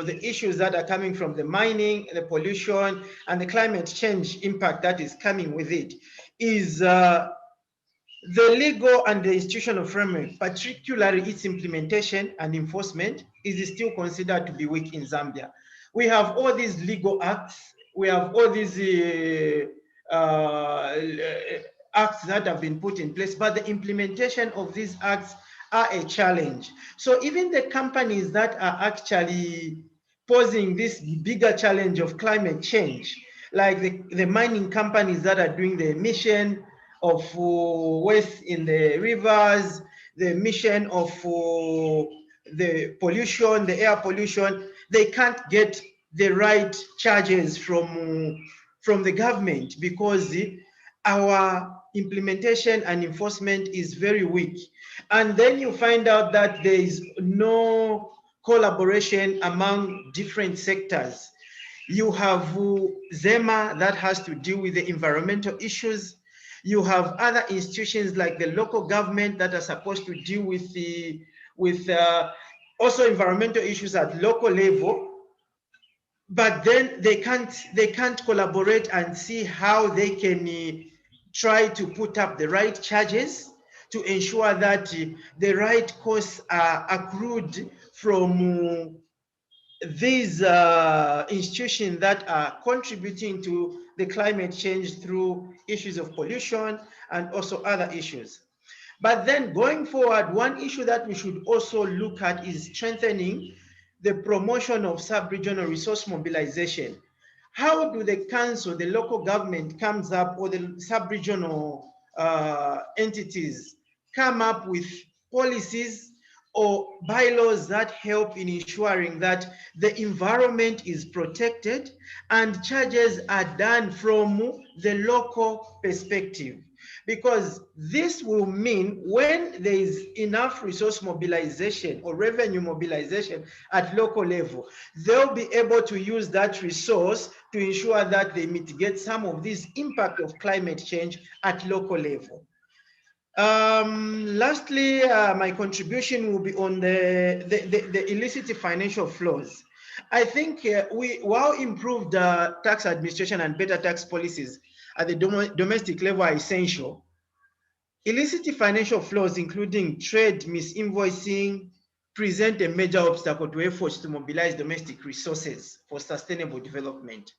C: the issues that are coming from the mining, the pollution, and the climate change impact that is coming with it is the legal and the institutional framework, particularly its implementation and enforcement, is still considered to be weak in Zambia. We have all these legal acts, we have all these acts that have been put in place, but the implementation of these acts are a challenge. So even the companies that are actually posing this bigger challenge of climate change, like the mining companies that are doing the emission of waste in the rivers, the emission of the pollution, the air pollution, they can't get the right charges from the government because our implementation and enforcement is very weak. And then you find out that there is no collaboration among different sectors. You have ZEMA that has to deal with the environmental issues. You have other institutions like the local government that are supposed to deal with also environmental issues at local level, but then they can't collaborate and see how they can try to put up the right charges to ensure that the right costs are accrued from these institutions that are contributing to the climate change through issues of pollution and also other issues. But then going forward, one issue that we should also look at is strengthening the promotion of sub-regional resource mobilization. How do the council, the local government comes up, or the sub-regional entities come up with policies or bylaws that help in ensuring that the environment is protected and charges are done from the local perspective? Because this will mean when there is enough resource mobilization or revenue mobilization at local level, they'll be able to use that resource to ensure that they mitigate some of this impact of climate change at local level. Lastly, my contribution will be on the illicit financial flows. I think while improved tax administration and better tax policies at the domestic level are essential, illicit financial flows, including trade misinvoicing, present a major obstacle to efforts to mobilize domestic resources for sustainable development.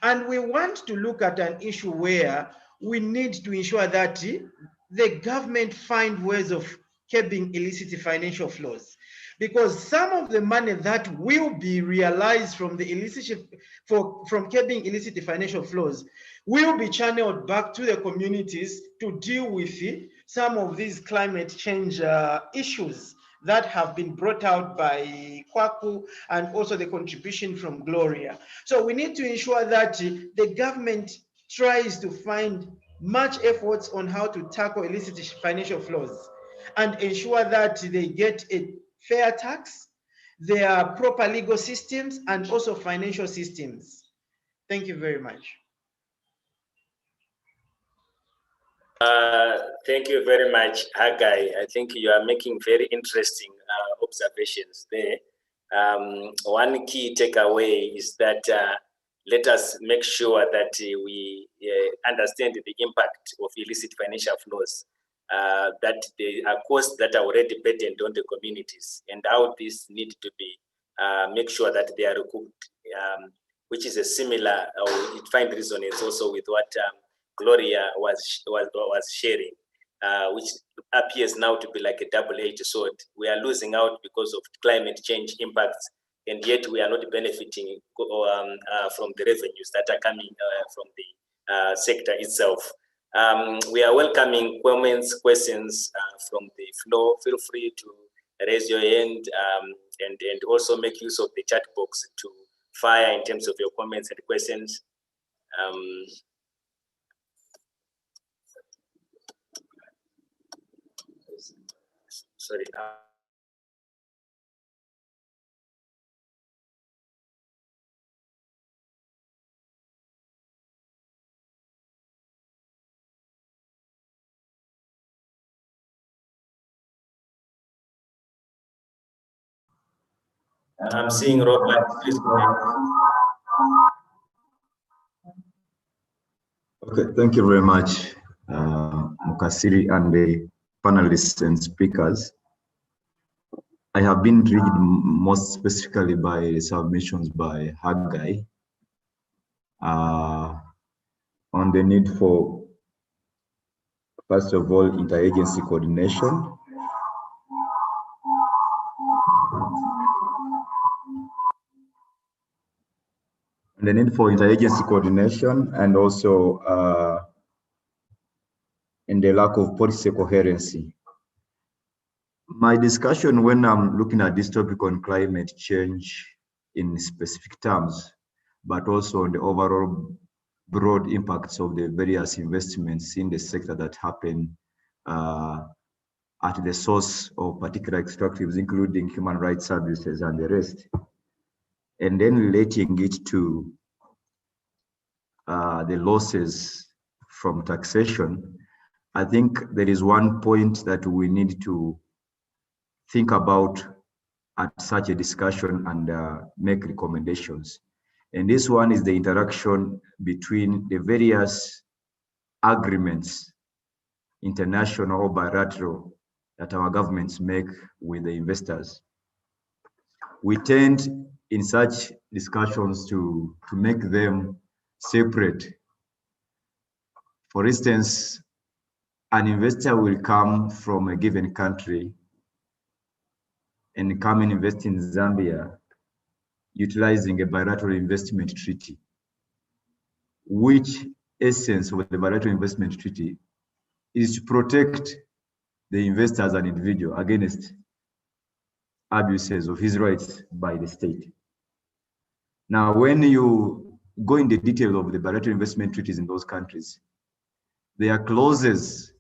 C: And we want to look at an issue where we need to ensure that the government find ways of curbing illicit financial flows, because some of the money that will be realized from the from curbing illicit financial flows will be channeled back to the communities to deal with some of these climate change issues that have been brought out by Kwaku and also the contribution from Gloria. So we need to ensure that the government tries to find much efforts on how to tackle illicit financial flows and ensure that they get a fair tax, there are proper legal systems and also financial systems. Thank you very much.
B: Thank you very much, Haggai. I think you are making very interesting observations there. One key takeaway is that let us make sure that we understand the impact of illicit financial flows, that there are costs that are already burdened on the communities, and how these need to be make sure that they are recouped, which is a similar, it finds resonance also with what Gloria was sharing, which appears now to be like a double-edged sword. We are losing out because of climate change impacts, and yet we are not benefiting from the revenues that are coming from the sector itself. We are welcoming comments, questions from the floor. Feel free to raise your hand and also make use of the chat box to fire in terms of your comments and questions. Sorry. I'm seeing Robert. Please go ahead.
G: Okay, thank you very much, Mukasiri and the panelists and speakers. I have been intrigued most specifically by submissions by Haggai on the need for, first of all, interagency coordination. The need for interagency coordination and also in the lack of policy coherency. My discussion when I'm looking at this topic on climate change in specific terms, but also on the overall broad impacts of the various investments in the sector that happen at the source of particular extractives, including human rights abuses and the rest, and then relating it to the losses from taxation. I think there is one point that we need to think about at such a discussion and make recommendations. And this one is the interaction between the various agreements, international or bilateral, that our governments make with the investors. We tend in such discussions to make them separate. For instance, an investor will come from a given country and come and invest in Zambia, utilizing a bilateral investment treaty, which essence of the bilateral investment treaty is to protect the investor as an individual against abuses of his rights by the state. Now, when you go in the detail of the bilateral investment treaties in those countries, there are clauses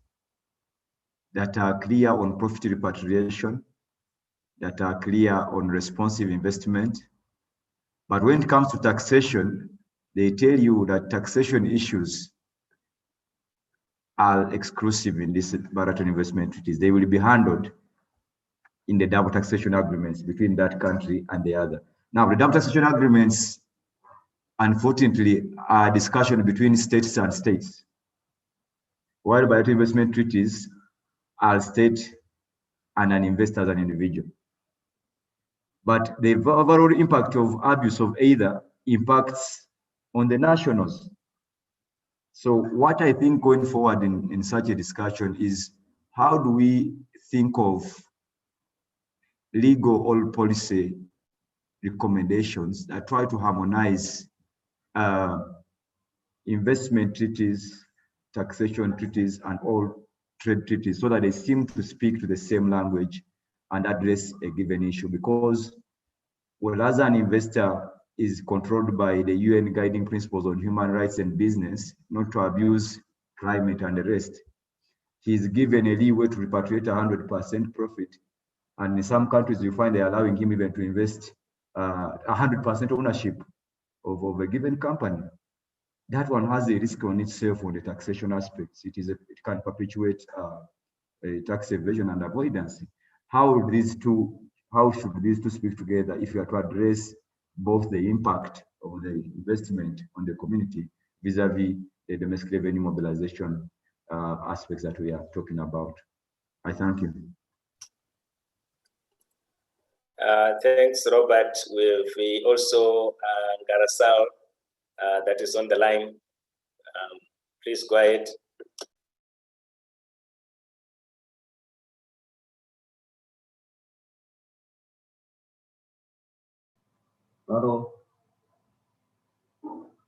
G: that are clear on profit repatriation, that are clear on responsive investment. But when it comes to taxation, they tell you that taxation issues are exclusive in these bilateral investment treaties. They will be handled in the double taxation agreements between that country and the other. Now, the double taxation agreements, unfortunately, are a discussion between states and states, while bilateral investment treaties are state and an investor as an individual. But the overall impact of abuse of either impacts on the nationals. So what I think going forward in such a discussion is, how do we think of legal or policy recommendations that try to harmonize investment treaties, taxation treaties, and all trade treaties, so that they seem to speak to the same language and address a given issue? Because, well, as an investor is controlled by the UN guiding principles on human rights and business, not to abuse climate and the rest, he's given a leeway to repatriate 100% profit. And in some countries, you find they're allowing him even to invest 100% ownership of a given company. That one has a risk on itself on the taxation aspects. It can perpetuate a tax evasion and avoidance. How should these two speak together if you are to address both the impact of the investment on the community vis-a-vis the domestic revenue mobilization aspects that we are talking about? I thank you.
B: Thanks, Robert. We also Garasal that is on the line. Please go ahead.
H: Allô?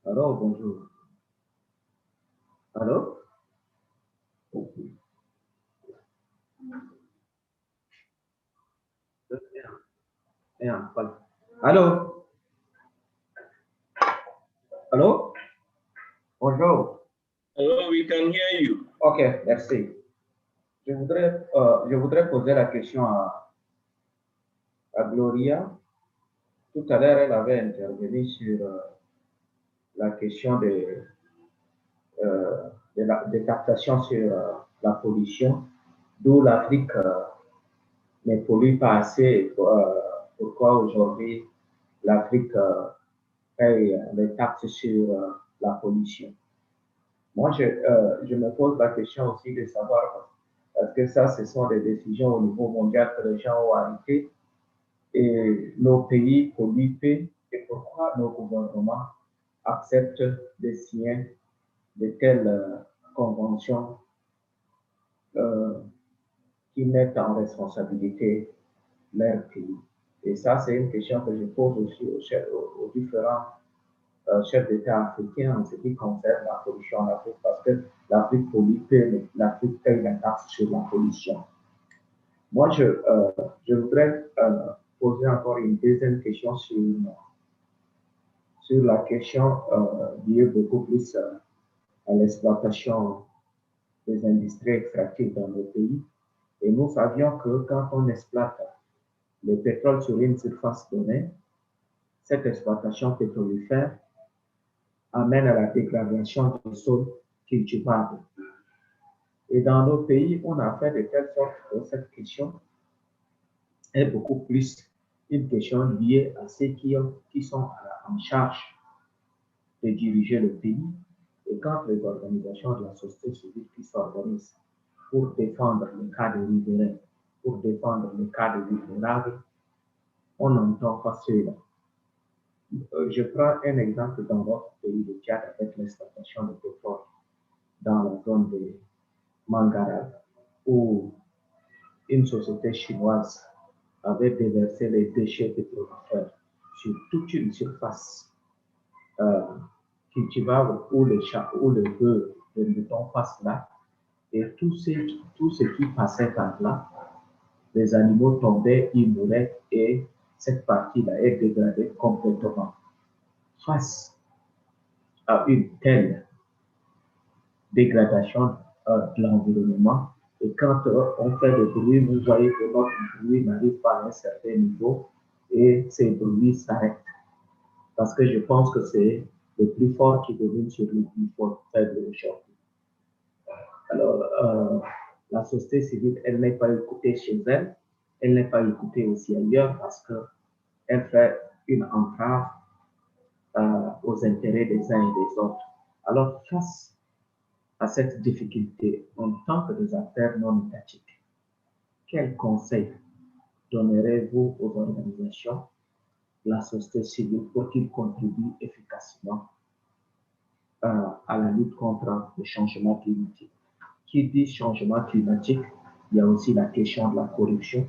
H: Allô, bonjour. Allô? Allô? Allô? Bonjour.
E: Hello, we can hear you.
H: Ok, merci. Je voudrais poser la question à Gloria. Tout à l'heure, elle avait intervenu sur la question de captation sur la pollution, d'où l'Afrique ne pollue pas assez. Pourquoi aujourd'hui l'Afrique paye les taxes sur la pollution. Moi, je me pose la question aussi de savoir, parce que ça, ce sont des décisions au niveau mondial que les gens ont arrêtées, et nos pays polluent peu, et pourquoi nos gouvernements acceptent de signer de telles conventions qui mettent en responsabilité leur pays. Et ça, c'est une question que je pose aussi aux différents chefs d'État africains en ce qui concerne la pollution en Afrique, parce que l'Afrique pollue peu, mais l'Afrique paye la taxe sur la pollution. Moi, je voudrais poser encore une deuxième question sur la question liée beaucoup plus à l'exploitation des industries extractives dans le pays. Et nous savions que quand on exploite le pétrole sur une surface donnée, cette exploitation pétrolifère amène à la dégradation du sol cultivable. Et dans nos pays, on a fait de telle sorte que cette question est beaucoup plus une question liée à ceux qui sont en charge de diriger le pays. Et quand les organisations de la société civile qui s'organisent pour défendre le cas des riverains, pour défendre le cas des vulnérables, on n'entend pas cela. Je prends un exemple dans votre pays de Tchad avec l'exploitation de pétrole dans la zone de Mangara, où une société chinoise avait déversé les déchets pétrolifères sur toute une surface cultivable où le feu de mouton passe là, et tout ce qui passait par là, les animaux tombaient, ils mouraient, et cette partie-là est dégradée complètement. Face à une telle dégradation de l'environnement, et quand on fait le bruit, vous voyez que notre bruit n'arrive pas à un certain niveau, et ces bruits s'arrêtent. Parce que je pense que c'est le plus fort qui domine sur le plus faible aujourd'hui. Alors, la société civile, elle n'est pas écoutée chez elle, elle n'est pas écoutée aussi ailleurs parce qu'elle fait une entrave aux intérêts des uns et des autres. Alors, face à cette difficulté, en tant que des acteurs non étatiques, quel conseil donnerez-vous aux organisations de la société civile pour qu'ils contribuent efficacement à la lutte contre le changement climatique? Qui dit changement climatique, il y a aussi la question de la corruption,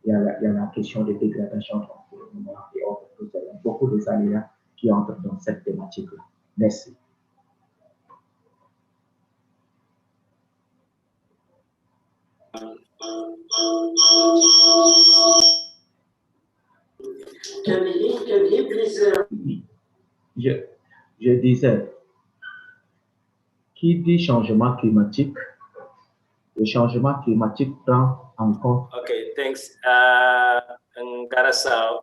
H: il y a la question de dégradation de l'environnement et autres. Il y a beaucoup des aléas qui entrent dans cette thématique-là. Merci. Je disais, qui dit changement climatique, le changement climatique prend en compte.
B: Okay, thanks. Ngarasa,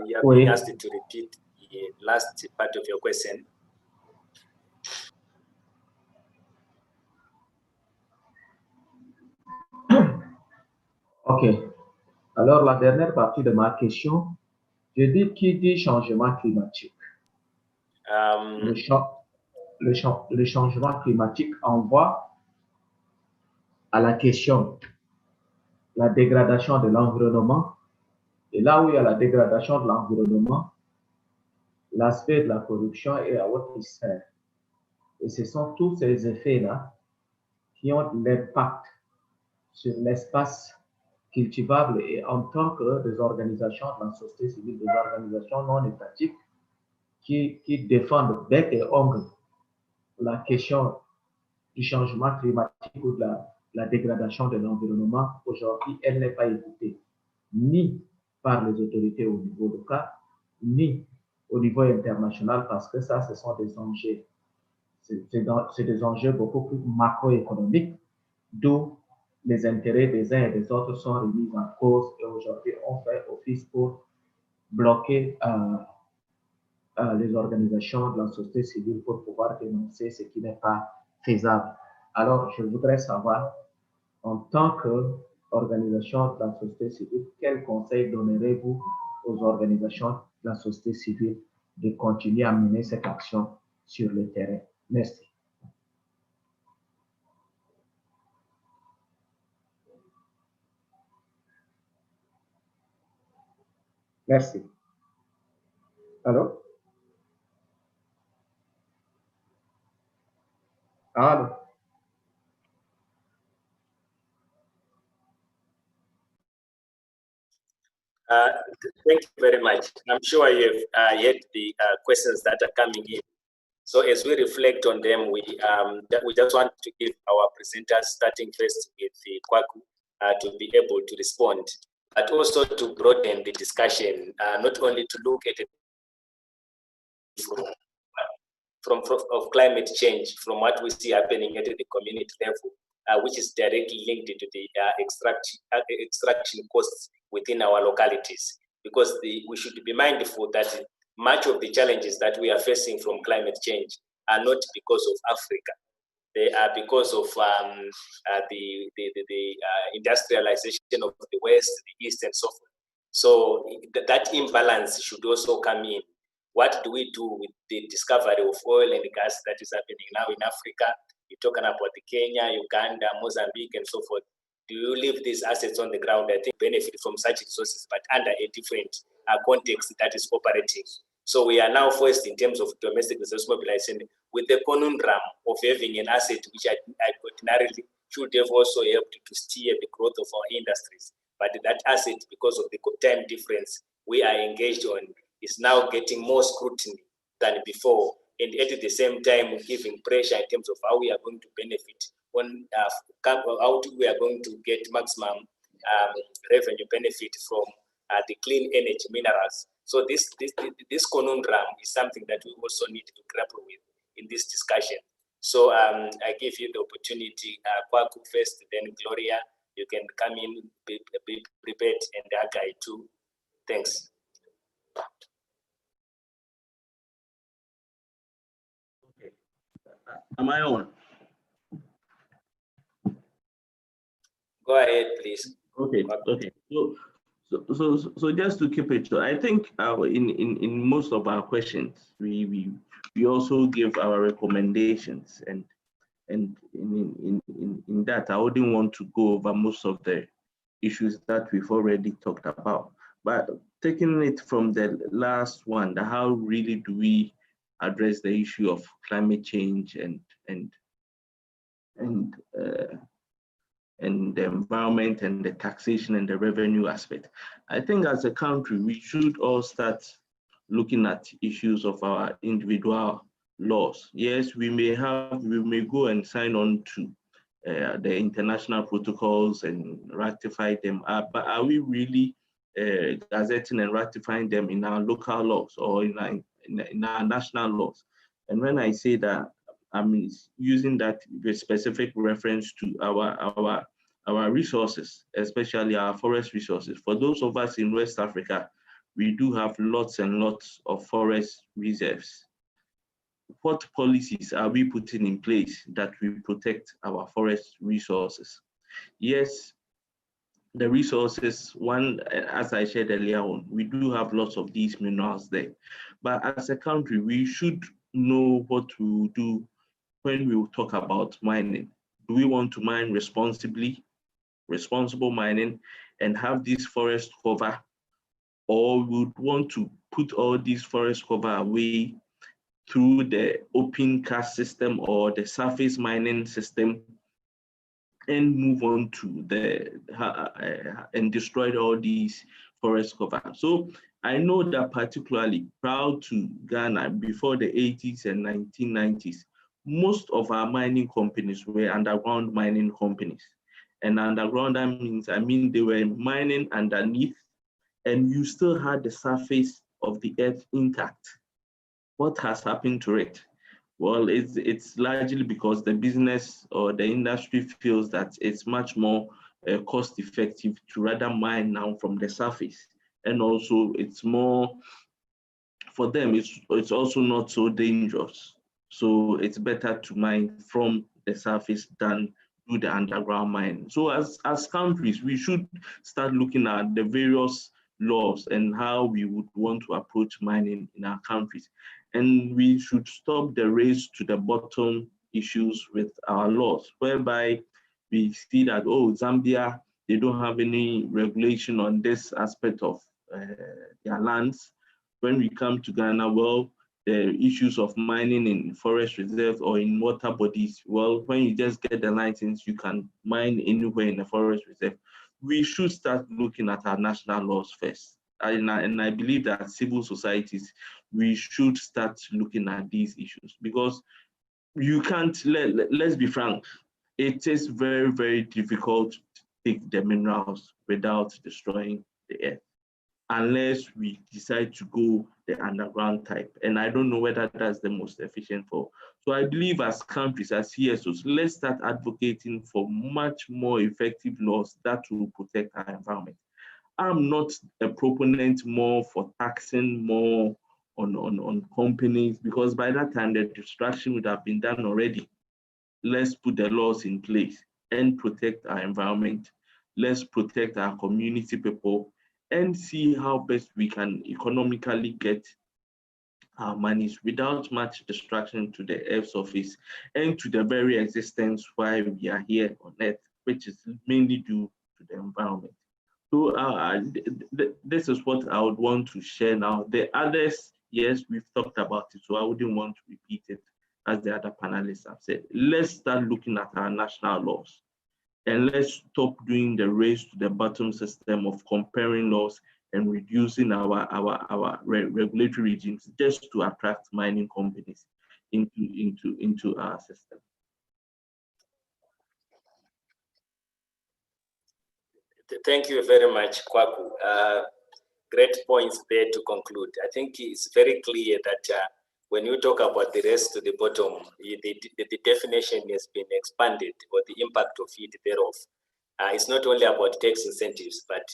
B: you have been asked to repeat the last part of your question.
H: Ok. Alors, la dernière partie de ma question, je dis qui dit changement climatique. Le changement climatique envoie à la question la dégradation de l'environnement. Et là où il y a la dégradation de l'environnement, l'aspect de la corruption est à haute sphère. Et ce sont tous ces effets-là qui ont l'impact sur l'espace cultivable, et en tant que des organisations de la société civile, des organisations non étatiques qui défendent bec et ongle la question du changement climatique ou de la dégradation de l'environnement, aujourd'hui, elle n'est pas écoutée ni par les autorités au niveau local, ni au niveau international, parce que ça, ce sont des enjeux. C'est des enjeux beaucoup plus macroéconomiques, d'où les intérêts des uns et des autres sont remis en cause, et aujourd'hui, on fait office pour bloquer les organisations de la société civile pour pouvoir dénoncer ce qui n'est pas faisable. Alors, je voudrais savoir, en tant qu'organisation de la société civile, quel conseil donnerez-vous aux organisations de la société civile de continuer à mener cette action sur le terrain? Merci. Merci. Allô? Allô?
B: Thank you very much. I'm sure you've heard the questions that are coming in. So as we reflect on them, we just want to give our presenters, starting first with the Kwaku, to be able to respond, but also to broaden the discussion, not only to look at it from of climate change, from what we see happening at the community level, which is directly linked to the extraction costs within our localities. Because we should be mindful that much of the challenges that we are facing from climate change are not because of Africa. They are because of the industrialization of the West, the East, and so forth. So that imbalance should also come in. What do we do with the discovery of oil and gas that is happening now in Africa? You're talking about the Kenya, Uganda, Mozambique, and so forth. Do you leave these assets on the ground? I think benefit from such resources, but under a different context that is operating. So we are now forced in terms of domestic resource mobilization with the conundrum of having an asset which ordinarily should have also helped to steer the growth of our industries. But that asset, because of the time difference we are engaged on, is now getting more scrutiny than before, and at the same time giving pressure in terms of how we are going to benefit on how we are going to get maximum revenue benefit from the clean energy minerals. So this conundrum is something that we also need to grapple with in this discussion. So I give you the opportunity, Kwaku first, then Gloria, you can come in, be prepared, and Haggai too. Thanks.
E: Okay. Am I on?
B: Go ahead, please.
E: Okay. Okay. So just to keep it short, I think in most of our questions we also give our recommendations, and in that I wouldn't want to go over most of the issues that we've already talked about. But taking it from the last one, how really do we address the issue of climate change and the environment and the taxation and the revenue aspect? I think as a country, we should all start looking at issues of our individual laws. Yes, we may go and sign on to the international protocols and ratify them, but are we really gazetting and ratifying them in our local laws or in our national laws? And when I say that, I'm using that with specific reference to our resources, especially our forest resources. For those of us in West Africa, we do have lots and lots of forest reserves. What policies are we putting in place that will protect our forest resources? Yes, the resources, one, as I said earlier on, we do have lots of these minerals there. But as a country, we should know what we will do when we talk about mining. Do we want to mine responsibly, responsible mining, and have this forest cover, or we would want to put all these forest cover away through the open cast system or the surface mining system and move on to and destroy all these forest cover? So I know that particularly proud to Ghana before the 80s and 1990s, most of our mining companies were underground mining companies. And underground, I mean they were mining underneath and you still had the surface of the earth intact. What has happened to it? Well, it's largely because the business or the industry feels that it's much more cost effective to rather mine now from the surface. And also it's more, for them, it's also not so dangerous. So it's better to mine from the surface than do the underground mine. So as countries, we should start looking at the various laws and how we would want to approach mining in our countries. And we should stop the race to the bottom issues with our laws, whereby we see that, oh, Zambia, they don't have any regulation on this aspect of their lands. When we come to Ghana, well, the issues of mining in forest reserve or in water bodies, well, when you just get the license, you can mine anywhere in the forest reserve. We should start looking at our national laws first. And I believe that civil societies, we should start looking at these issues, because you can't, let's be frank, it is very, very difficult take the minerals without destroying the earth, unless we decide to go the underground type. And I don't know whether that's the most efficient for. So I believe as countries, as CSOs, let's start advocating for much more effective laws that will protect our environment. I'm not a proponent more for taxing more on companies, because by that time the destruction would have been done already. Let's put the laws in place and protect our environment. Let's protect our community people and see how best we can economically get our monies without much distraction to the earth surface and to the very existence why we are here on earth, which is mainly due to the environment. So this is what I would want to share now. The others, yes, we've talked about it, so I wouldn't want to repeat it as the other panelists have said. Let's start looking at our national laws, and let's stop doing the race to the bottom system of comparing laws and reducing our regulatory regimes just to attract mining companies into our system.
B: Thank you very much, Kwaku. Great points there to conclude. I think it's very clear that when you talk about the race to the bottom, the definition has been expanded, or the impact of it thereof. It's not only about tax incentives, but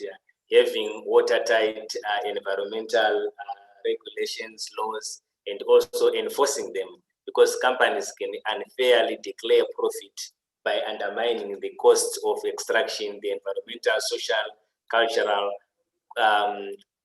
B: having watertight environmental regulations, laws, and also enforcing them, because companies can unfairly declare profit by undermining the costs of extraction, the environmental, social, cultural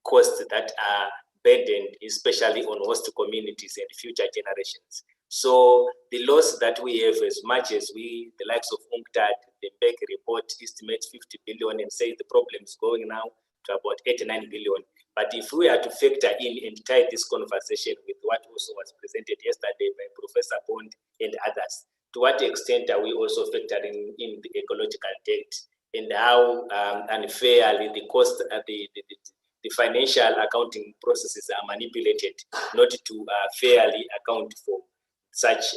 B: costs that are burdened, especially on host communities and future generations. So the loss that we have, as much as we, the likes of UNCTAD, the PAC report estimates 50 billion and say the problem is going now to about 89 billion. But if we are to factor in and tie this conversation with what also was presented yesterday by Professor Bond and others, to what extent are we also factoring in the ecological debt and how unfairly the cost, the financial accounting processes are manipulated not to fairly account for such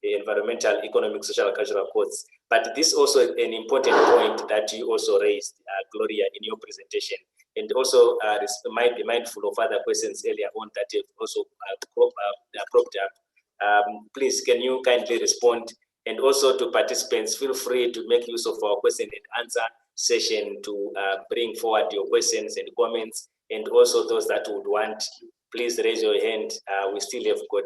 B: environmental, economic, social, cultural costs. But this also is an important point that you also raised, Gloria, in your presentation. And also might be mindful of other questions earlier on that have also propped up. Please, can you kindly respond? And also to participants, feel free to make use of our question and answer session to bring forward your questions and comments. And also those that would want, please raise your hand. We still have got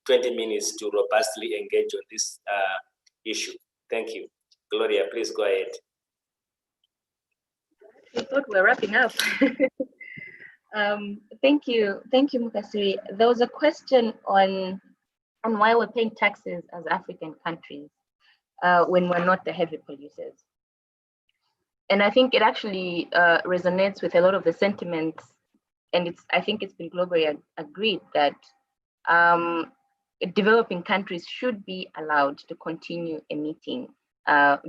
B: 20 minutes to robustly engage on this issue. Thank you. Gloria, please go ahead.
F: I thought we were wrapping up. Thank you, Mukasiri. There was a question on why we're paying taxes as African countries when we're not the heavy polluters. And I think it actually resonates with a lot of the sentiments, and I think it's been globally agreed that developing countries should be allowed to continue emitting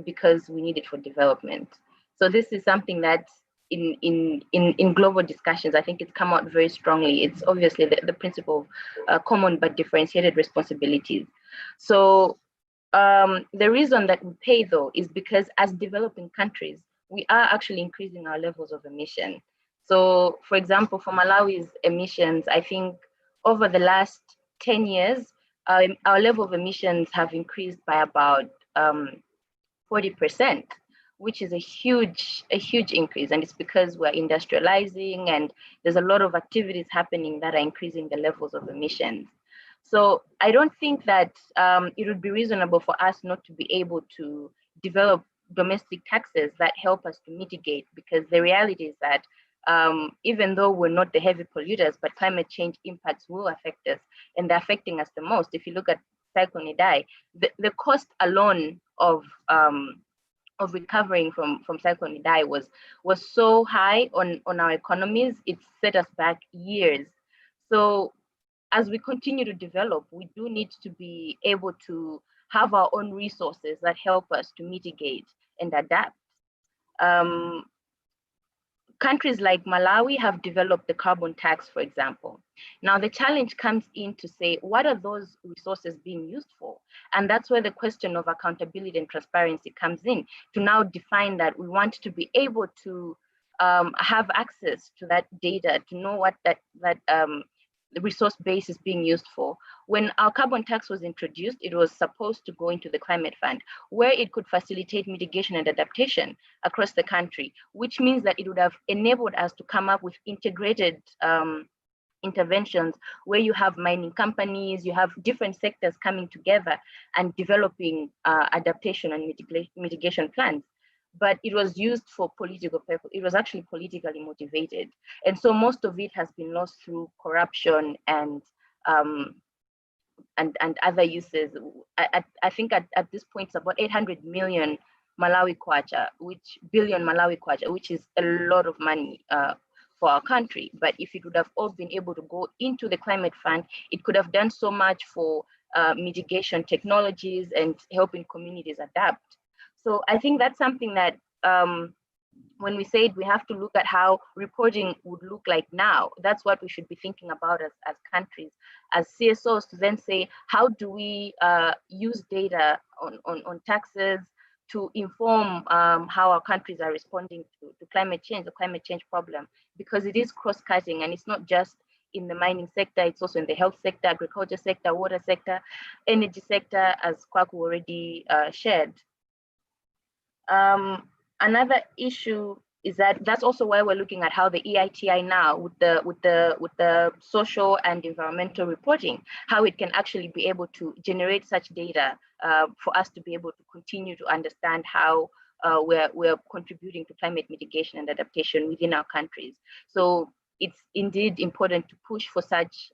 F: because we need it for development. So this is something that in global discussions, I think it's come out very strongly. It's obviously the principle of common but differentiated responsibilities. So the reason that we pay though is because as developing countries, we are actually increasing our levels of emission. So for example, for Malawi's emissions, I think over the last 10 years, our level of emissions have increased by about 40%, which is a huge increase. And it's because we're industrializing and there's a lot of activities happening that are increasing the levels of emissions. So I don't think that it would be reasonable for us not to be able to develop domestic taxes that help us to mitigate, because the reality is that even though we're not the heavy polluters, but climate change impacts will affect us, and they're affecting us the most. If you look at Cyclone Haggai, the cost alone of recovering from Cyclone Haggai was so high on our economies, it set us back years. So as we continue to develop, we do need to be able to have our own resources that help us to mitigate and adapt. countries like Malawi have developed the carbon tax, for example. Now the challenge comes in to say, what are those resources being used for? And that's where the question of accountability and transparency comes in, to now define that we want to be able to have access to that data, to know what that the resource base is being used for. When our carbon tax was introduced, it was supposed to go into the climate fund, where it could facilitate mitigation and adaptation across the country, which means that it would have enabled us to come up with integrated interventions where you have mining companies, you have different sectors coming together and developing adaptation and mitigation plans. But it was used for political purpose. It was actually politically motivated. And so most of it has been lost through corruption and other uses. I think at this point it's about 800 million Malawi kwacha, billion Malawi kwacha, which is a lot of money for our country. But if it would have all been able to go into the climate fund, it could have done so much for mitigation technologies and helping communities adapt. So I think that's something that when we said we have to look at how reporting would look like now, that's what we should be thinking about as countries, as CSOs, to then say, how do we use data on taxes to inform how our countries are responding to climate change, the climate change problem, because it is cross-cutting and it's not just in the mining sector, it's also in the health sector, agriculture sector, water sector, energy sector, as Kwaku already shared. Another issue is that's also why we're looking at how the EITI now, with the social and environmental reporting, how it can actually be able to generate such data for us to be able to continue to understand how we're contributing to climate mitigation and adaptation within our countries. So it's indeed important to push for such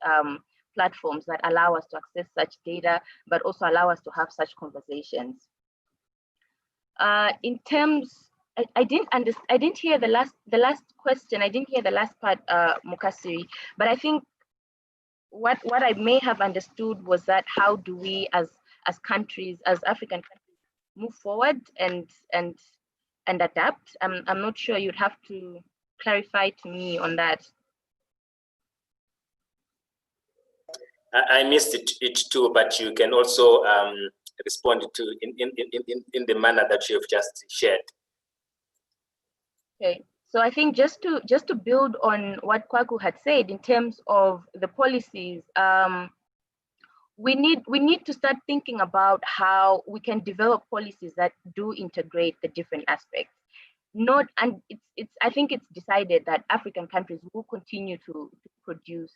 F: platforms that allow us to access such data, but also allow us to have such conversations. In terms, I didn't hear the last question. I didn't hear the last part, Mukasiri, but I think what I may have understood was that how do we as countries, as African countries, move forward and adapt? I'm not sure. You'd have to clarify to me on that.
B: I missed it too, but you can also respond to in the manner that you have just shared.
F: Okay, so I think just to build on what Kwaku had said in terms of the policies, we need to start thinking about how we can develop policies that do integrate the different aspects. I think it's decided that African countries will continue to produce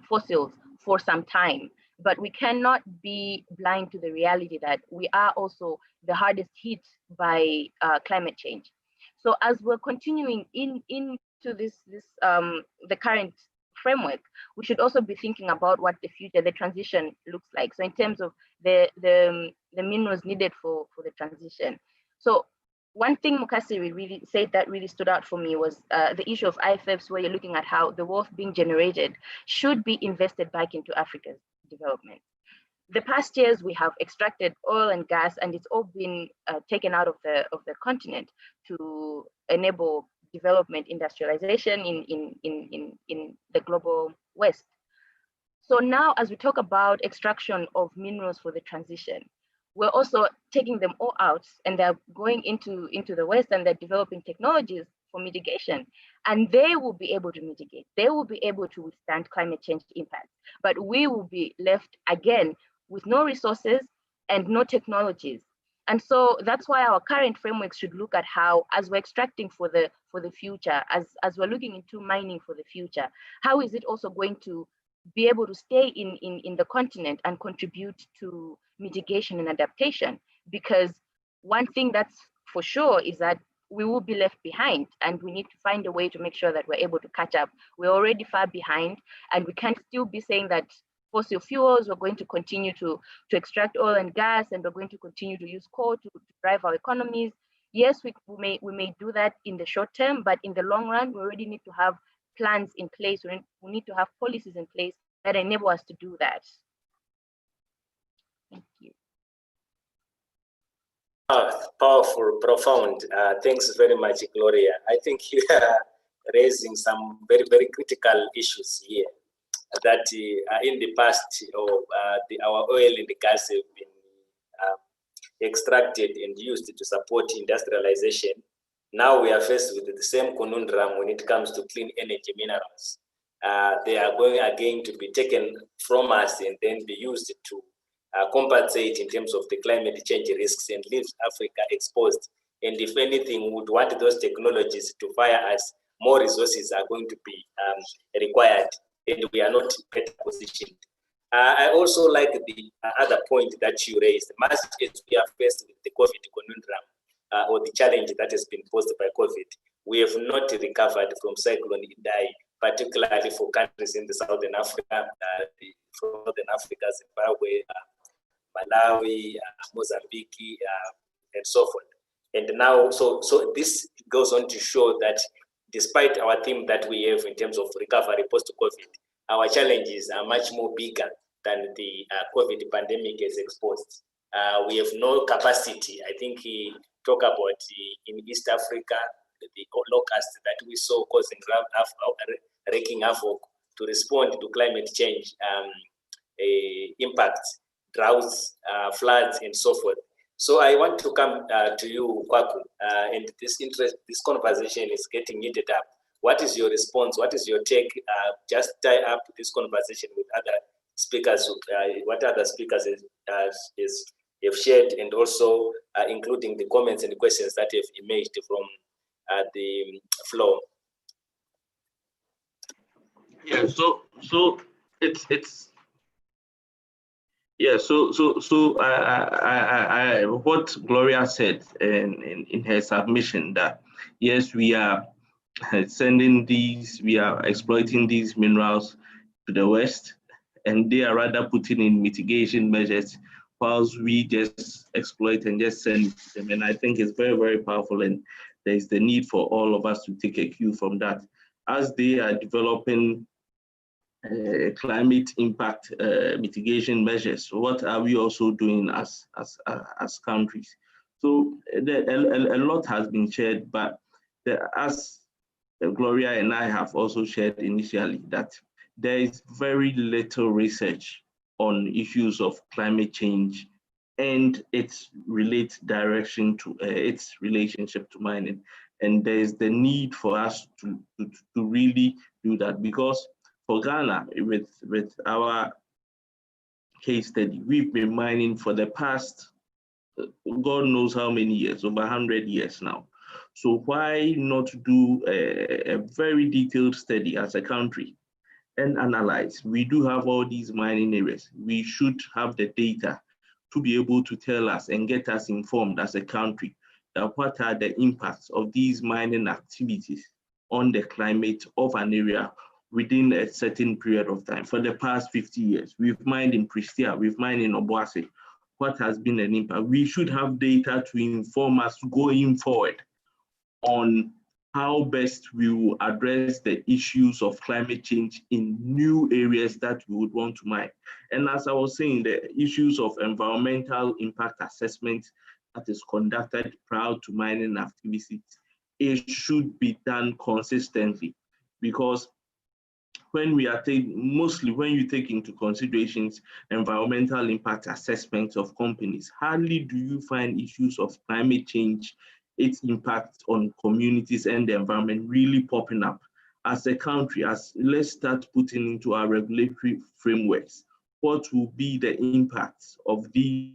F: fossils for some time, but we cannot be blind to the reality that we are also the hardest hit by climate change. So as we're continuing into the current framework, we should also be thinking about what the future, the transition looks like. So in terms of the minerals needed for the transition. So one thing Mukasiri really said that really stood out for me was the issue of IFFs, where you're looking at how the wealth being generated should be invested back into Africa's development. The past years we have extracted oil and gas, and it's all been taken out of the continent to enable development, industrialization in the global West. So now, as we talk about extraction of minerals for the transition, we're also taking them all out, and they're going into the West, and they're developing technologies for mitigation, and they will be able to mitigate. They will be able to withstand climate change impacts, but we will be left again with no resources and no technologies. And so that's why our current framework should look at how, as we're extracting for the future, as we're looking into mining for the future, how is it also going to be able to stay in the continent and contribute to mitigation and adaptation? Because one thing that's for sure is that we will be left behind, and we need to find a way to make sure that we're able to catch up. We're already far behind, and we can't still be saying that fossil fuels, we're going to continue to extract oil and gas, and we're going to continue to use coal to drive our economies. Yes, we may do that in the short term, but in the long run, we already need to have plans in place. We need to have policies in place that enable us to do that. Thank you.
B: Powerful, profound. Thanks very much, Gloria. I think raising some very, very critical issues here that in the past, our oil and the gas have been extracted and used to support industrialization. Now we are faced with the same conundrum when it comes to clean energy minerals. They are going again to be taken from us and then be used to compensate in terms of the climate change risks and leave Africa exposed. And if anything, we would want those technologies to fire us, more resources are going to be required, and we are not better positioned. I also like the other point that you raised. Much as we are faced with the COVID conundrum or the challenge that has been posed by COVID, we have not recovered from Cyclone Idai, particularly for countries in the Southern Africa, from Northern Africa, Zimbabwe, Malawi, Mozambique, and so forth. And now, so this goes on to show that despite our theme that we have in terms of recovery post-COVID, our challenges are much more bigger than the COVID pandemic has exposed. We have no capacity. I think he talked about in East Africa, the locusts that we saw causing wreaking havoc to respond to climate change impacts, droughts, floods, and so forth. So I want to come to you, Kwaku, and this conversation is getting heated up. What is your response? What is your take? Just tie up this conversation with other speakers, what other speakers have shared, and also including the comments and the questions that have emerged from the floor.
E: Yeah. So it's. Yeah, so I what Gloria said in her submission, that yes, we are sending these, we are exploiting these minerals to the West, and they are rather putting in mitigation measures whilst we just exploit and just send them. And I think it's very, very powerful, and there is the need for all of us to take a cue from that. As they are developing climate impact mitigation measures, what are we also doing as countries? So a lot has been shared, but as Gloria and I have also shared initially, that there is very little research on issues of climate change and its direction to its relationship to mining. And there is the need for us to really do that, because for Ghana, with our case study, we've been mining for the past, God knows how many years, over 100 years now. So why not do a very detailed study as a country and analyze? We do have all these mining areas. We should have the data to be able to tell us and get us informed as a country that what are the impacts of these mining activities on the climate of an area within a certain period of time. For the past 50 years, we've mined in Prestia, we've mined in Obuasi. What has been an impact? We should have data to inform us going forward on how best we will address the issues of climate change in new areas that we would want to mine. And as I was saying, the issues of environmental impact assessment that is conducted prior to mining activities, it should be done consistently, because when we are mostly when you take into considerations environmental impact assessments of companies, hardly do you find issues of climate change, its impact on communities and the environment really popping up. As a country, let's start putting into our regulatory frameworks what will be the impacts of these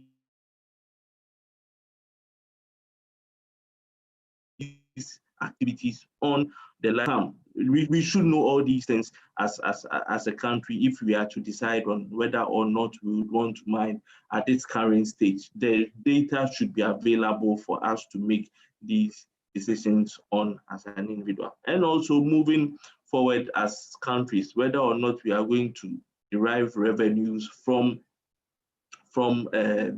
E: activities on the land. We should know all these things as a country if we are to decide on whether or not we would want to mine at its current stage. The data should be available for us to make these decisions on as an individual. And also moving forward as countries, whether or not we are going to derive revenues from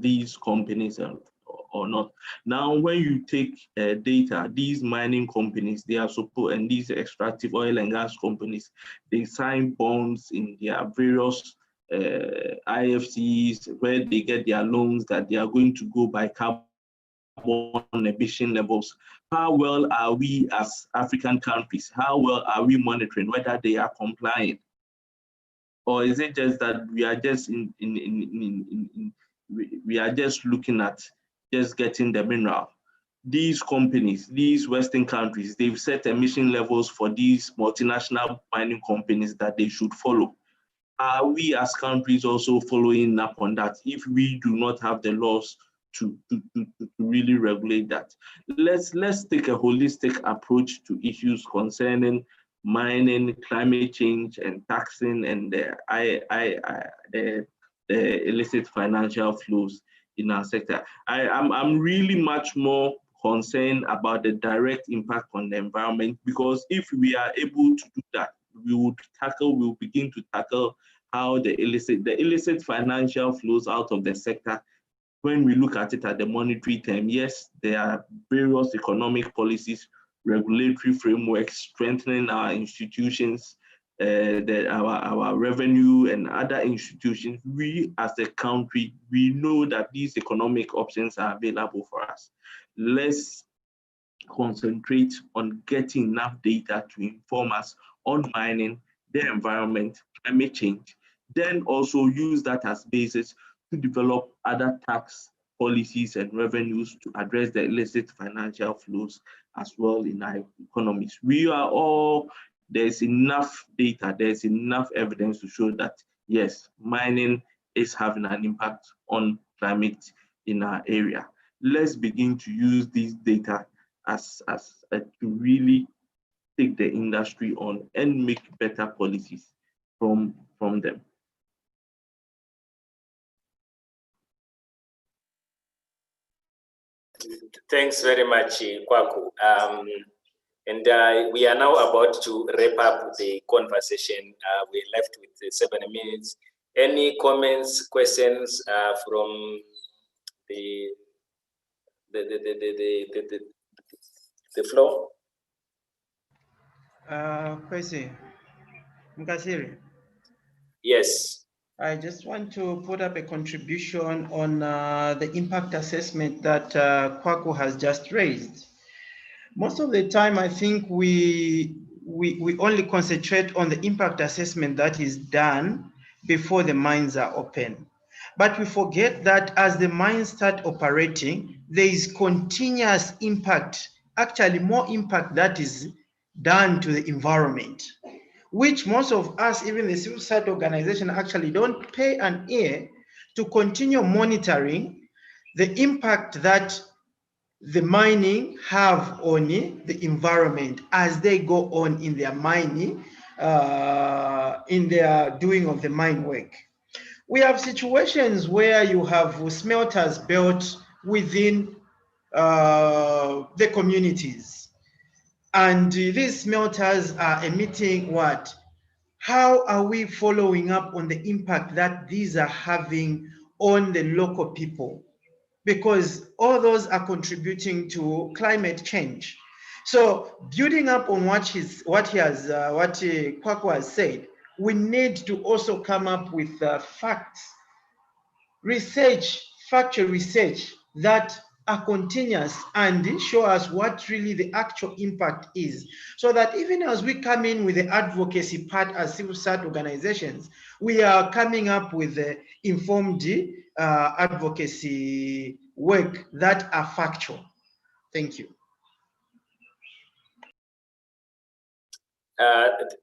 E: these companies or not. Now, when you take data, these mining companies, they are supposed, and these extractive oil and gas companies, they sign bonds in their various IFCs where they get their loans that they are going to go by carbon carbon emission levels. How well are we as African countries? How well are we monitoring whether they are compliant? Or is it just that we are just we are just looking at just getting the mineral? These companies, these Western countries, they've set emission levels for these multinational mining companies that they should follow. Are we as countries also following up on that if we do not have the laws to really regulate that? Let's take a holistic approach to issues concerning mining, climate change, and taxing, and the illicit financial flows in our sector. I'm really much more concerned about the direct impact on the environment, because if we are able to do that, we'll begin to tackle how the illicit financial flows out of the sector. When we look at it at the monetary term, yes, there are various economic policies, regulatory frameworks, strengthening our institutions, our revenue and other institutions. We as a country, we know that these economic options are available for us. Let's concentrate on getting enough data to inform us on mining, the environment, climate change, then also use that as basis to develop other tax policies and revenues to address the illicit financial flows as well in our economies. There's enough data, there's enough evidence to show that, yes, mining is having an impact on climate in our area. Let's begin to use these data to really take the industry on and make better policies from them.
B: Thanks very much, Kwaku. We are now about to wrap up the conversation. We're left with 7 minutes. Any comments, questions from the floor?
C: Kwesi, Mukasiri.
B: Yes.
C: I just want to put up a contribution on the impact assessment that Kwaku has just raised. Most of the time, I think we only concentrate on the impact assessment that is done before the mines are open. But we forget that as the mines start operating, there is continuous impact, actually more impact that is done to the environment, which most of us, even the civil society organization, actually don't pay an ear to continue monitoring the impact that the mining have on the environment as they go on in their mining, in their doing of the mine work. We have situations where you have smelters built within the communities, and these smelters are emitting what? How are we following up on the impact that these are having on the local people? Because all those are contributing to climate change. So building up on what Kwaku has said, we need to also come up with factual research that are continuous and show us what really the actual impact is, so that even as we come in with the advocacy part as civil society organizations, we are coming up with the informed advocacy work that are factual. Thank you.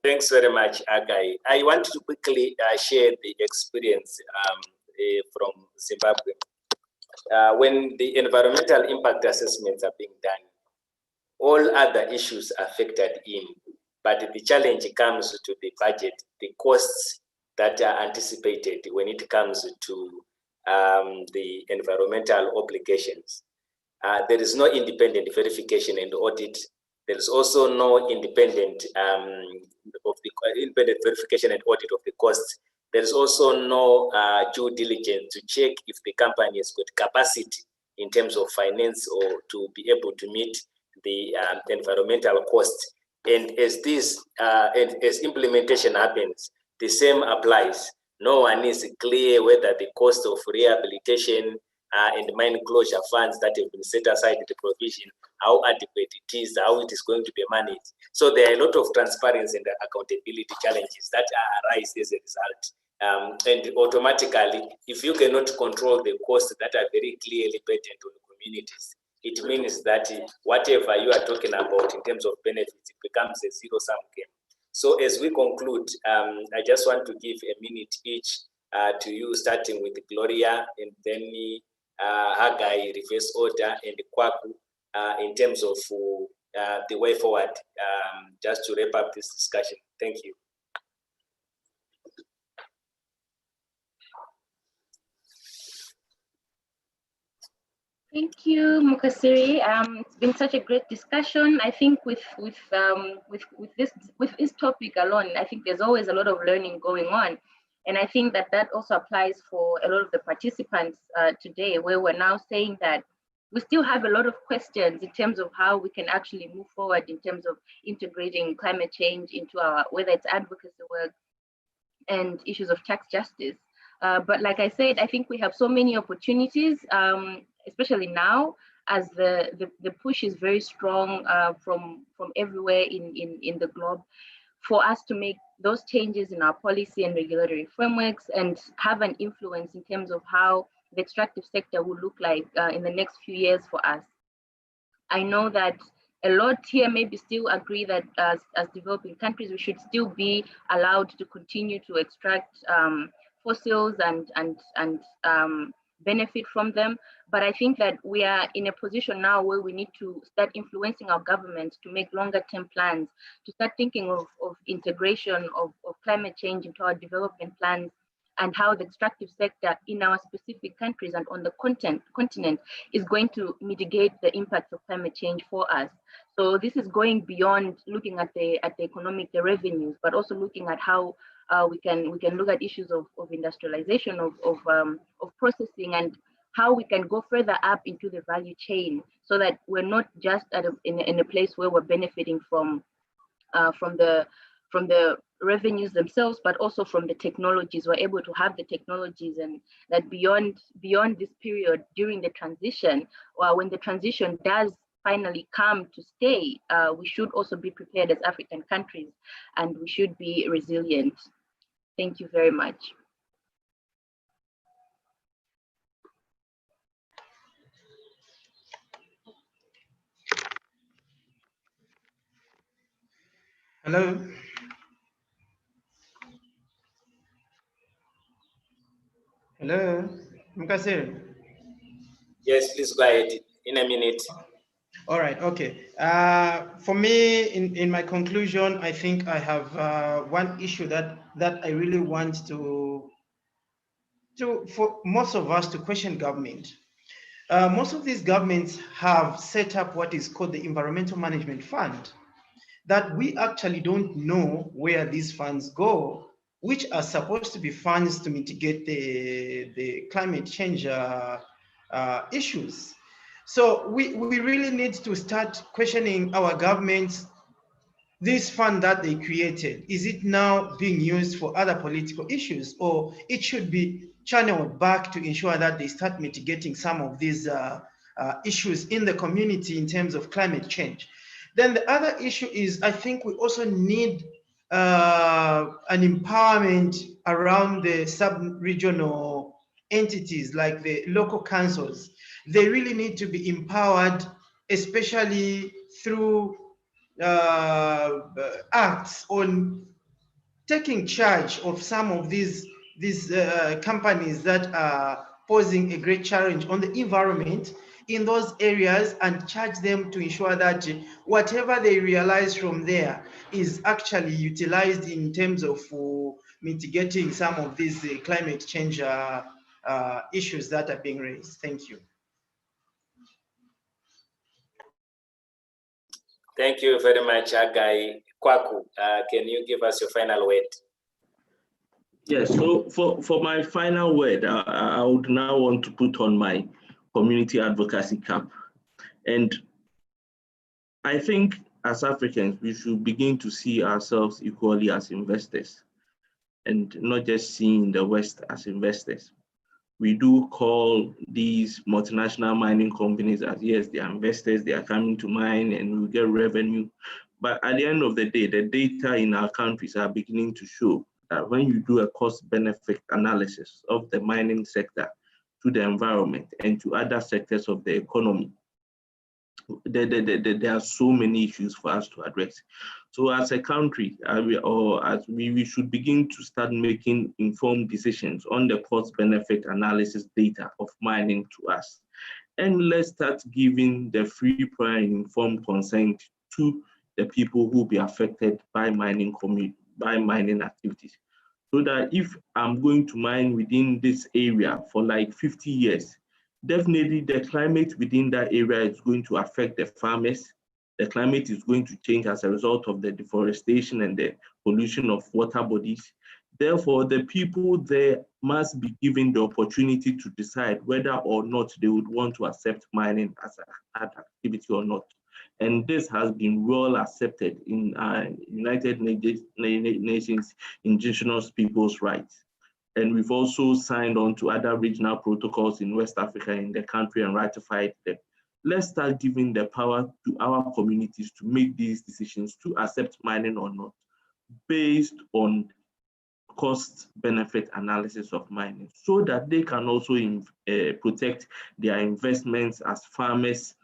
B: Thanks very much, Haggai. I want to quickly share the experience from Zimbabwe. When the environmental impact assessments are being done, all other issues are factored in, but the challenge comes to the budget, the costs that are anticipated when it comes to the environmental obligations. There is no independent verification and audit. There is also no independent verification and audit of the costs. There is also no due diligence to check if the company has got capacity in terms of finance or to be able to meet the environmental costs. And as this, as implementation happens, the same applies. No one is clear whether the cost of rehabilitation and mine closure funds that have been set aside in the provision, how adequate it is, how it is going to be managed. So there are a lot of transparency and accountability challenges that arise as a result. And automatically, if you cannot control the costs that are very clearly patent on communities, it means that whatever you are talking about in terms of benefits, it becomes a zero-sum game. So as we conclude, I just want to give a minute each to you, starting with Gloria and then Haggai, reverse order, and Kwaku in terms of the way forward, just to wrap up this discussion. Thank you.
F: Thank you, Mukasiri. It's been such a great discussion. I think with this topic alone, I think there's always a lot of learning going on, and I think that also applies for a lot of the participants today, where we're now saying that we still have a lot of questions in terms of how we can actually move forward in terms of integrating climate change into our, whether it's advocacy work and issues of tax justice. But like I said, I think we have so many opportunities, especially now, as the push is very strong from everywhere in the globe, for us to make those changes in our policy and regulatory frameworks and have an influence in terms of how the extractive sector will look like in the next few years for us. I know that a lot here maybe still agree that as developing countries, we should still be allowed to continue to extract fossils and benefit from them. But I think that we are in a position now where we need to start influencing our government to make longer term plans, to start thinking of integration of climate change into our development plans, and how the extractive sector in our specific countries and on the continent is going to mitigate the impacts of climate change for us. So this is going beyond looking at the economic, the revenues, but also looking at how we can look at issues of industrialization, of processing, and how we can go further up into the value chain, so that we're not just in a place where we're benefiting from the revenues themselves, but also from the technologies. We're able to have the technologies, and that beyond this period during the transition, or when the transition does finally come to stay, we should also be prepared as African countries, and we should be resilient. Thank you very much.
C: Hello. Hello, Mukasiri.
B: Yes, please go ahead in a minute.
C: All right, okay. For me, in my conclusion, I think I have one issue that I really want for most of us to question government. Most of these governments have set up what is called the Environmental Management Fund, that we actually don't know where these funds go, which are supposed to be funds to mitigate the climate change issues. So we really need to start questioning our governments. This fund that they created, is it now being used for other political issues, or it should be channeled back to ensure that they start mitigating some of these issues in the community in terms of climate change? Then the other issue is, I think we also need an empowerment around the sub-regional entities like the local councils. They really need to be empowered, especially through acts on taking charge of some of these companies that are posing a great challenge on the environment in those areas, and charge them to ensure that whatever they realize from there is actually utilized in terms of mitigating some of these climate change issues that are being raised. Thank you.
B: Thank you very much, Haggai. Kwaku, can you give us your final word?
E: Yes, so for my final word, I would now want to put on my community advocacy cap. And I think as Africans, we should begin to see ourselves equally as investors, and not just seeing the West as investors. we do call these multinational mining companies as, yes, they are investors, they are coming to mine and we get revenue. But at the end of the day, the data in our countries are beginning to show that when you do a cost-benefit analysis of the mining sector to the environment and to other sectors of the economy, there are so many issues for us to address. So as a country, we should begin to start making informed decisions on the cost-benefit analysis data of mining to us. And let's start giving the free, prior, and informed consent to the people who will be affected by mining activities. So that if I'm going to mine within this area for like 50 years, definitely the climate within that area is going to affect the farmers. The climate is going to change as a result of the deforestation and the pollution of water bodies. Therefore, the people there must be given the opportunity to decide whether or not they would want to accept mining as an activity or not. And this has been well accepted in United Nations Indigenous Peoples' Rights. And we've also signed on to other regional protocols in West Africa in the country and ratified them. Let's start giving the power to our communities to make these decisions to accept mining or not, based on cost-benefit analysis of mining, so that they can also protect their investments as farmers,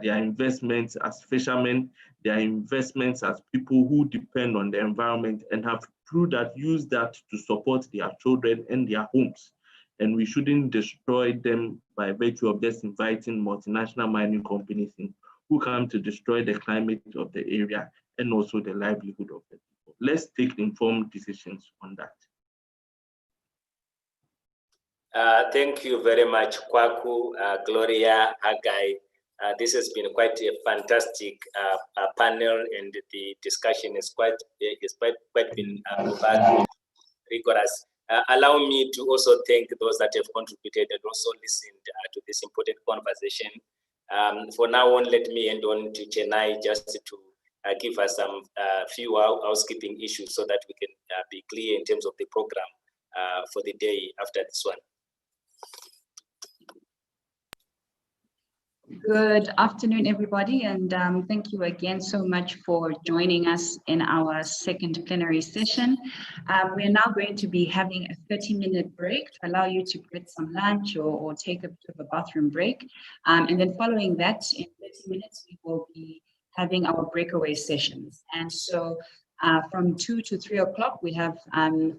E: their investments as fishermen, their investments as people who depend on the environment and have through that use that to support their children and their homes. And we shouldn't destroy them by virtue of just inviting multinational mining companies in who come to destroy the climate of the area and also the livelihood of the people. Let's take informed decisions on that.
B: Thank you very much, Kwaku, Gloria, Haggai. This has been quite a fantastic panel, and the discussion is quite been rigorous. Allow me to also thank those that have contributed and also listened to this important conversation. For now on, let me hand on to Chennai just to give us some few housekeeping issues so that we can be clear in terms of the program for the day after this one.
I: Good afternoon, everybody, and thank you again so much for joining us in our second plenary session. We're now going to be having a 30-minute break to allow you to get some lunch or take a bit of a bathroom break. And then following that, in 30 minutes, we will be having our breakaway sessions. And so from 2 to 3 o'clock, we have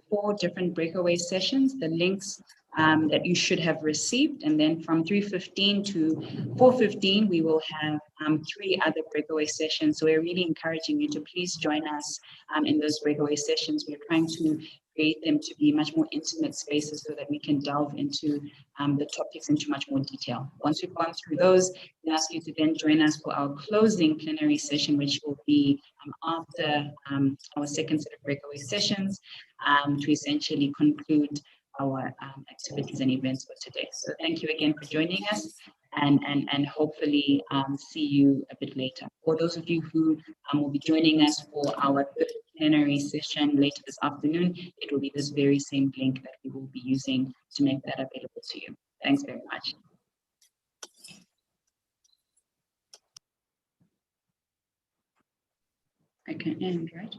I: 4 different breakaway sessions. The links that you should have received, and then from 3:15 to 4:15 we will have 3 other breakaway sessions. So we're really encouraging you to please join us in those breakaway sessions. We're trying to create them to be much more intimate spaces so that we can delve into the topics into much more detail. Once we've gone through those, we ask you to then join us for our closing plenary session, which will be after our second set of breakaway sessions to essentially conclude our activities and events for today. So thank you again for joining us, and hopefully see you a bit later. For those of you who will be joining us for our third plenary session later this afternoon, it will be this very same link that we will be using to make that available to you. Thanks very much. I can end, right?